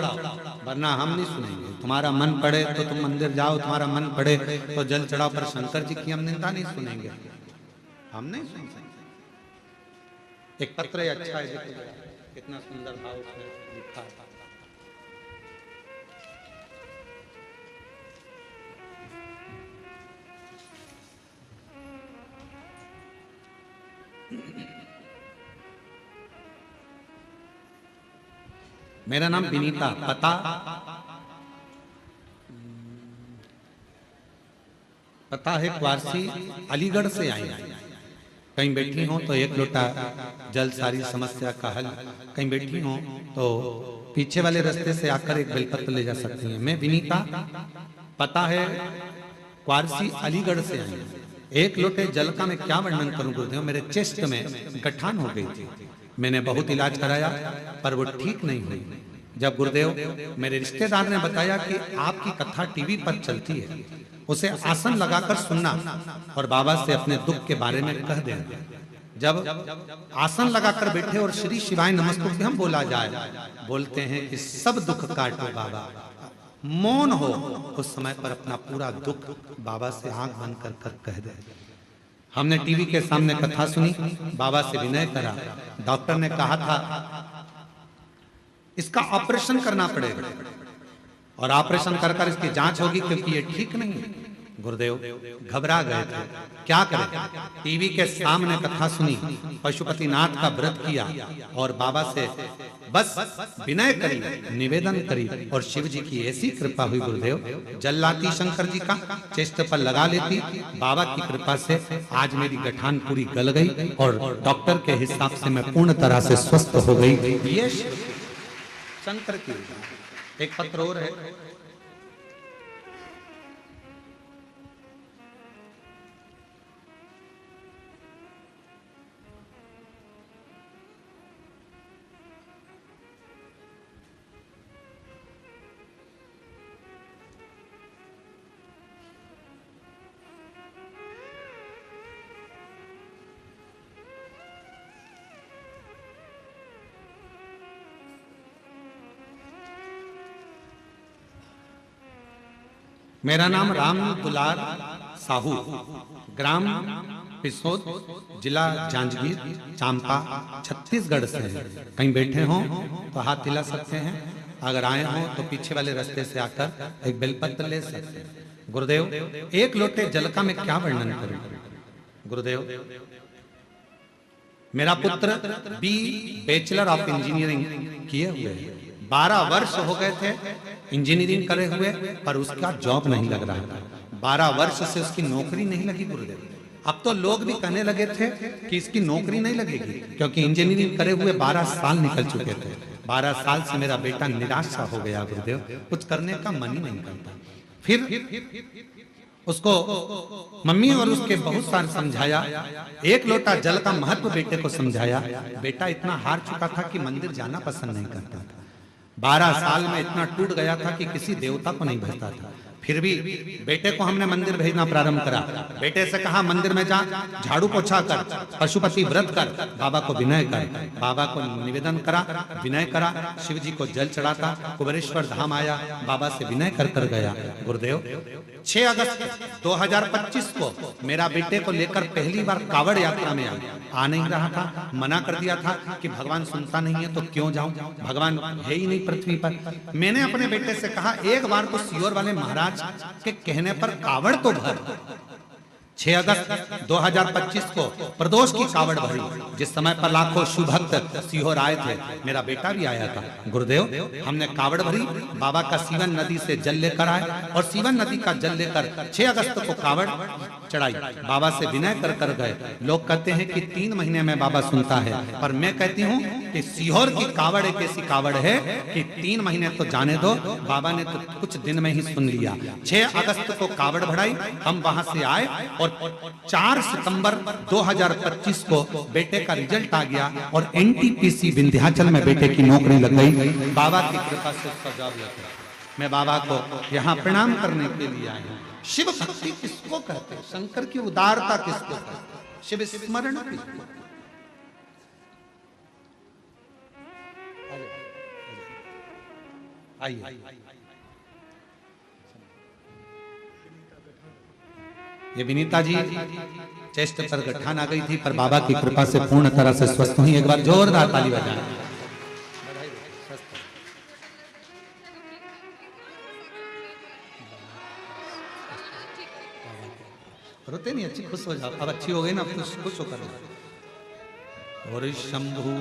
वरना हम नहीं सुनेंगे। तुम्हारा मन पड़े तो तुम मंदिर जाओ, तुम्हारा मन पड़े तो जल चढ़ाओ, पर शंकर जी की हम निंदा नहीं सुनेंगे, हम नहीं सुन सकते। एक पत्र अच्छा है, देखो कितना सुंदर भाव उसमें लिखा है। मेरा नाम विनीता, पता है क्वारसी, अलीगढ़ से आई है। कहीं बैठी हो तो एक लोटा जल सारी समस्या का हल, कहीं बैठी हो तो पीछे वाले रास्ते से आकर एक बेलपत्र ले जा सकती हैं। मैं विनीता, पता है क्वारसी अलीगढ़ से आई हूं। एक लोटे जल का मैं क्या वर्णन करूं गुरुदेव, मेरे चेस्ट में गठान हो गई थी। मैंने बहुत इलाज कराया पर वो ठीक नहीं हुई। जब गुरुदेव मेरे रिश्तेदार ने बताया कि आपकी कथा टीवी पर चलती है, उसे आसन लगाकर सुनना और बाबा से अपने दुख के बारे में कह देना। जब आसन लगाकर बैठे और श्री शिवाय नमस्तुभ्यम बोला जाए, बोलते हैं कि सब दुख काटो बाबा, मौन हो। उस समय पर अपना पूरा दुख बाबा से आंख बंद कर कर कह दे। हमने टीवी के सामने कथा सुनी, बाबा से विनय करा। डॉक्टर ने कहा था इसका ऑपरेशन करना पड़ेगा और ऑपरेशन कर कर इसकी जांच होगी क्योंकि ये ठीक नहीं है। गुरुदेव घबरा गए थे, क्या करें। टीवी के सामने कथा सुनी, पशुपतिनाथ का व्रत किया और बाबा से बस विनय करी, निवेदन करी और शिव जी की ऐसी कृपा हुई गुरुदेव, जल लाती शंकर जी का चेस्ट पर लगा लेती। बाबा की कृपा से आज मेरी गठान पूरी गल गई और डॉक्टर के हिसाब से मैं पूर्ण तरह से स्वस्थ हो गई। ये शंकर की एक पत्र और है। मेरा नाम राम दुलार साहू, ग्राम पिसोद, जिला जांजगीर चांपा, छत्तीसगढ़ से है। कहीं बैठे हो तो हाथ हिला सकते हैं, अगर आए हो तो पीछे वाले रास्ते से आकर एक बेलपत्र ले सकते हैं। गुरुदेव एक लोटे जल का मैं क्या वर्णन करूं। गुरुदेव मेरा पुत्र बी बैचलर ऑफ इंजीनियरिंग किए हुए है, 12 वर्ष हो गए थे इंजीनियरिंग करे हुए, पर उसका जॉब नहीं लग रहा था। 12 वर्ष से उसकी नौकरी नहीं लगी गुरुदेव। अब तो लोग भी कहने लगे थे कि इसकी नौकरी नहीं लगेगी क्योंकि इंजीनियरिंग करे हुए 12 साल निकल चुके थे। 12 साल से मेरा बेटा निराश सा हो गया गुरुदेव, कुछ करने का मन ही नहीं करता। फिर उसको मम्मी और उसके बहुत सारे समझाया, एक लोटा जल का महत्व बेटे को समझाया। बेटा इतना हार चुका था कि मंदिर जाना पसंद नहीं करता था। 12 साल में इतना टूट गया था कि किसी देवता को नहीं भजता था। फिर भी बेटे को हमने मंदिर भेजना प्रारंभ करा। बेटे से कहा मंदिर में जा, झाड़ू पोछा कर, पशुपति व्रत कर, बाबा को विनय कर। बाबा को निवेदन करा, विनय करा, शिव जी को जल चढ़ाता, कुबेरेश्वर धाम आया, बाबा से विनय कर कर गया। गुरुदेव 6 अगस्त 2025 को मेरा बेटे को लेकर पहली बार कावड़ यात्रा में आ नहीं रहा था। मना कर दिया था कि भगवान सुनता नहीं है तो क्यों जाऊं, भगवान है ही नहीं पृथ्वी पर। मैंने अपने बेटे से कहा एक बार तो सीहोर वाले महाराज के कहने पर कावड़ तो भर। 6 अगस्त 2025 को प्रदोष की कावड़ भरी, जिस समय पर लाखों शिव भक्त सीहोर आए थे, मेरा बेटा भी आया था। गुरुदेव हमने कावड़ भरी, बाबा का सीवन नदी से जल लेकर आए और सीवन नदी का जल लेकर 6 अगस्त को कावड़ चढ़ाई, बाबा से विनय कर कर गए। लोग कहते हैं कि 3 महीने में बाबा सुनता है, पर मैं कहती हूँ कि सीहोर की कावड़ एक ऐसी कावड़ है कि 3 महीने तो जाने दो, बाबा ने तो कुछ दिन में ही सुन लिया। 6 अगस्त को कावड़ बढ़ाई, हम वहां से आए और 4 सितंबर 2025 को बेटे का रिजल्ट आ गया और एनटीपीसी विंध्याचल में बेटे की नौकरी लग गई। बाबा की कृपा से उसका जॉब लग गया। मैं बाबा को यहाँ प्रणाम करने के लिए आया हूँ। शिव भक्ति किसको कहते हैं, शंकर की उदारता किसको कहते हैं, शिव स्मरण किसको। आइए ये विनीता जी चेस्ट पर गठान आ गई थी, पर बाबा की कृपा से पूर्ण तरह से स्वस्थ हुई। एक बार जोरदार ताली बजाएं। रोते नहीं, अच्छी खुश हो जाओ। अब अच्छी हो गई ना, खुश होकर। और शंभु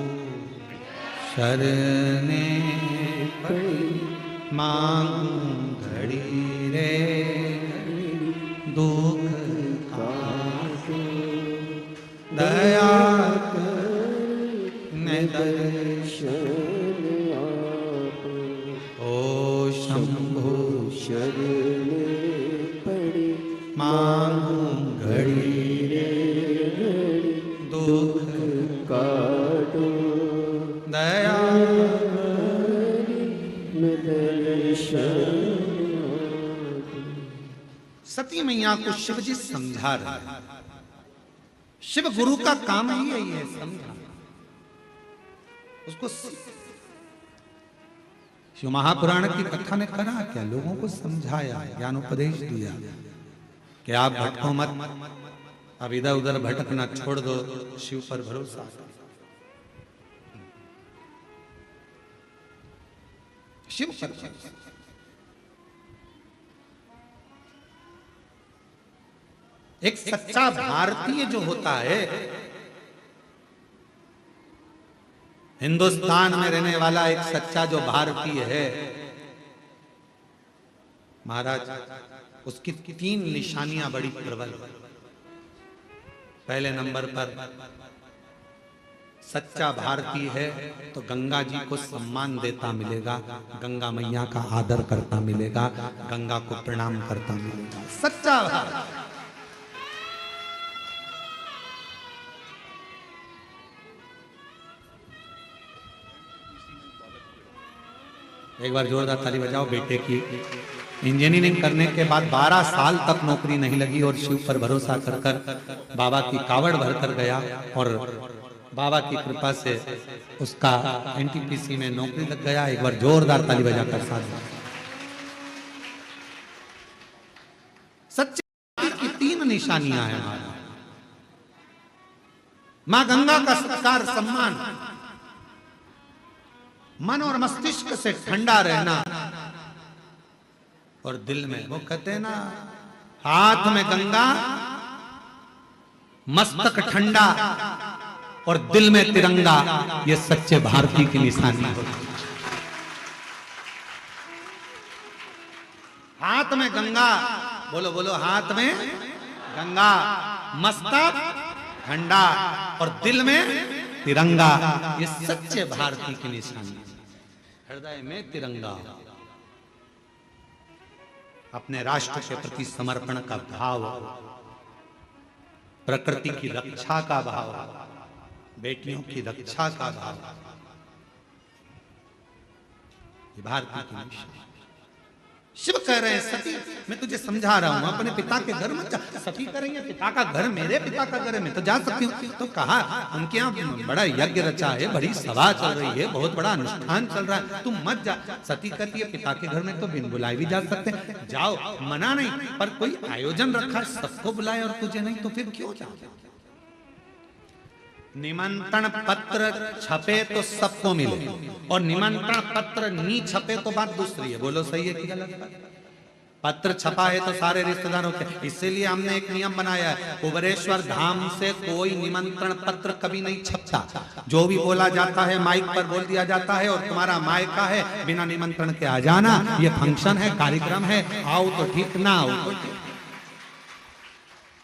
शरणे मांगू घड़ी रे दुख दया घड़ी रे दुख काटो दया में दर्शन। सती मैया को शिव जी समझा रहे हैं। शिव गुरु का काम ही है ये समझा, उसको शिव महापुराण की कथा ने करा क्या, लोगों को समझाया, ज्ञान उपदेश दिया कि आप भटको मत, अब इधर उधर भटकना छोड़ दो, शिव पर भरोसा। शिव पर भरोसा। एक सच्चा भारतीय जो होता है, हिंदुस्तान में रहने वाला एक सच्चा जो भारतीय है महाराज, उसकी 3 निशानियां बड़ी प्रबल। पहले नंबर पर सच्चा भारतीय है तो गंगा जी को सम्मान देता मिलेगा, गंगा मैया का आदर करता मिलेगा, गंगा को प्रणाम करता मिलेगा। सच्चा भारतीय। एक बार जोरदार ताली बजाओ बेटे की। इंजीनियरिंग करने के बाद 12 साल तक नौकरी नहीं लगी और शिव पर भरोसा कर कर बाबा की कावड़ भर कर गया और बाबा की कृपा से उसका एनटीपीसी में नौकरी लग गया। एक बार जोरदार ताली बजाकर साथ। सच्चे की 3 निशानियां हैं। मां गंगा का सत्कार सम्मान, मन और मस्तिष्क से ठंडा रहना, और दिल में वो कहते हैं ना, हाथ में गंगा मस्तक ठंडा और दिल में तिरंगा, ये सच्चे भारतीय की निशानी है। हाथ में गंगा, बोलो बोलो, हाथ में गंगा, मस्तक ठंडा और दिल में तिरंगा, ये सच्चे भारतीय की निशानी। हृदय में तिरंगा, अपने राष्ट्र के प्रति समर्पण का भाव, प्रकृति की रक्षा का भाव, बेटियों की रक्षा का भाव, ये भारतीय की निशानी। शिव कह रहे हैं सती मैं तुझे समझा रहा हूं, अपने पिता के घर मत जा। सती कह रही है पिता का घर मेरे पिता का घर है, मैं तो जा सकती हूँ। तो कहा उनके यहाँ बड़ा यज्ञ रचा है, बड़ी सभा चल रही है, बहुत बड़ा अनुष्ठान चल रहा है, तुम मत जा। सती कहती है पिता के घर में तो बिन बुलाए भी जा सकते हैं, जाओ, मना नहीं, पर कोई आयोजन रखा है, सबको बुलाए और तुझे नहीं, तो फिर क्यों जाओ। निमंत्रण पत्र छपे तो सबको मिले और निमंत्रण पत्र नहीं छपे तो बात दूसरी है। बोलो सही है कि गलत? पत्र छपा है तो सारे रिश्तेदारों के, इसीलिए हमने एक नियम बनाया है, कुबेरेश्वर धाम से कोई निमंत्रण पत्र कभी नहीं छपता। जो भी बोला जाता है माइक पर बोल दिया जाता है और तुम्हारा मायका है, बिना निमंत्रण के आ जाना, ये फंक्शन है, कार्यक्रम है, आओ तो ठीक, ना आओ तो ठीक।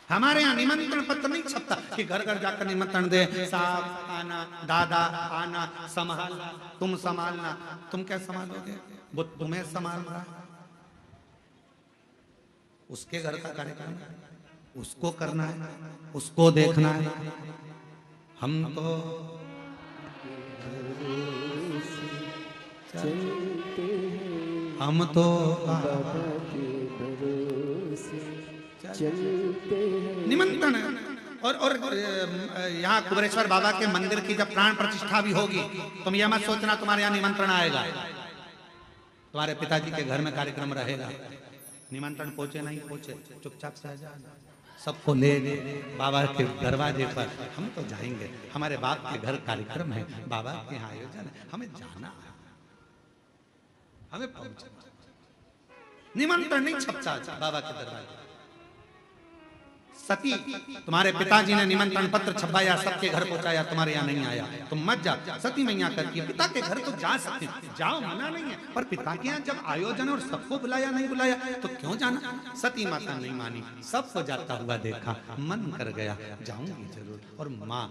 हमारे यहाँ निमंत्रण पत्र नहीं छपता कि घर घर जाकर निमंत्रण दे, साहब आना, दादा आना, संभालना, तुम संभालना। तुम क्या संभालोगे? वो तुम्हें संभाल रहा है, उसके घर का कार्यक्रम है, उसको करना है, उसको देखना है। हम तो निमंत्रण है। और यहाँ कुबेरेश्वर बाबा के मंदिर की जब प्राण प्रतिष्ठा भी होगी, तुम यह मत सोचना तुम्हारे यहाँ निमंत्रण आएगा। तुम्हारे पिताजी के घर में कार्यक्रम रहेगा, निमंत्रण पहुंचे नहीं पहुंचे, चुपचाप से जाना, सबको ले बाबा के दरवाजे पर। हम तो जाएंगे, हमारे बाप के घर कार्यक्रम है, बाबा के यहाँ आयोजन है, हमें जाना है, हमें पहुंचना। निमंत्रण नहीं छपता बाबा के दरवाजे। सती तुम्हारे पिताजी ने निमंत्रण पत्र छपाया, सबके घर पहुंचाया, तुम्हारे यहाँ नहीं आया, तुम मत जा। सती मैया करती है पिता के घर तो जा सकते हो, जाओ, मना नहीं है, पर पिता के यहाँ जब आयोजन और सबको बुलाया नहीं बुलाया तो क्यों जाना। सती माता नहीं मानी, सबको जाता हुआ देखा, मन कर गया जाऊंगी जरूर। और माँ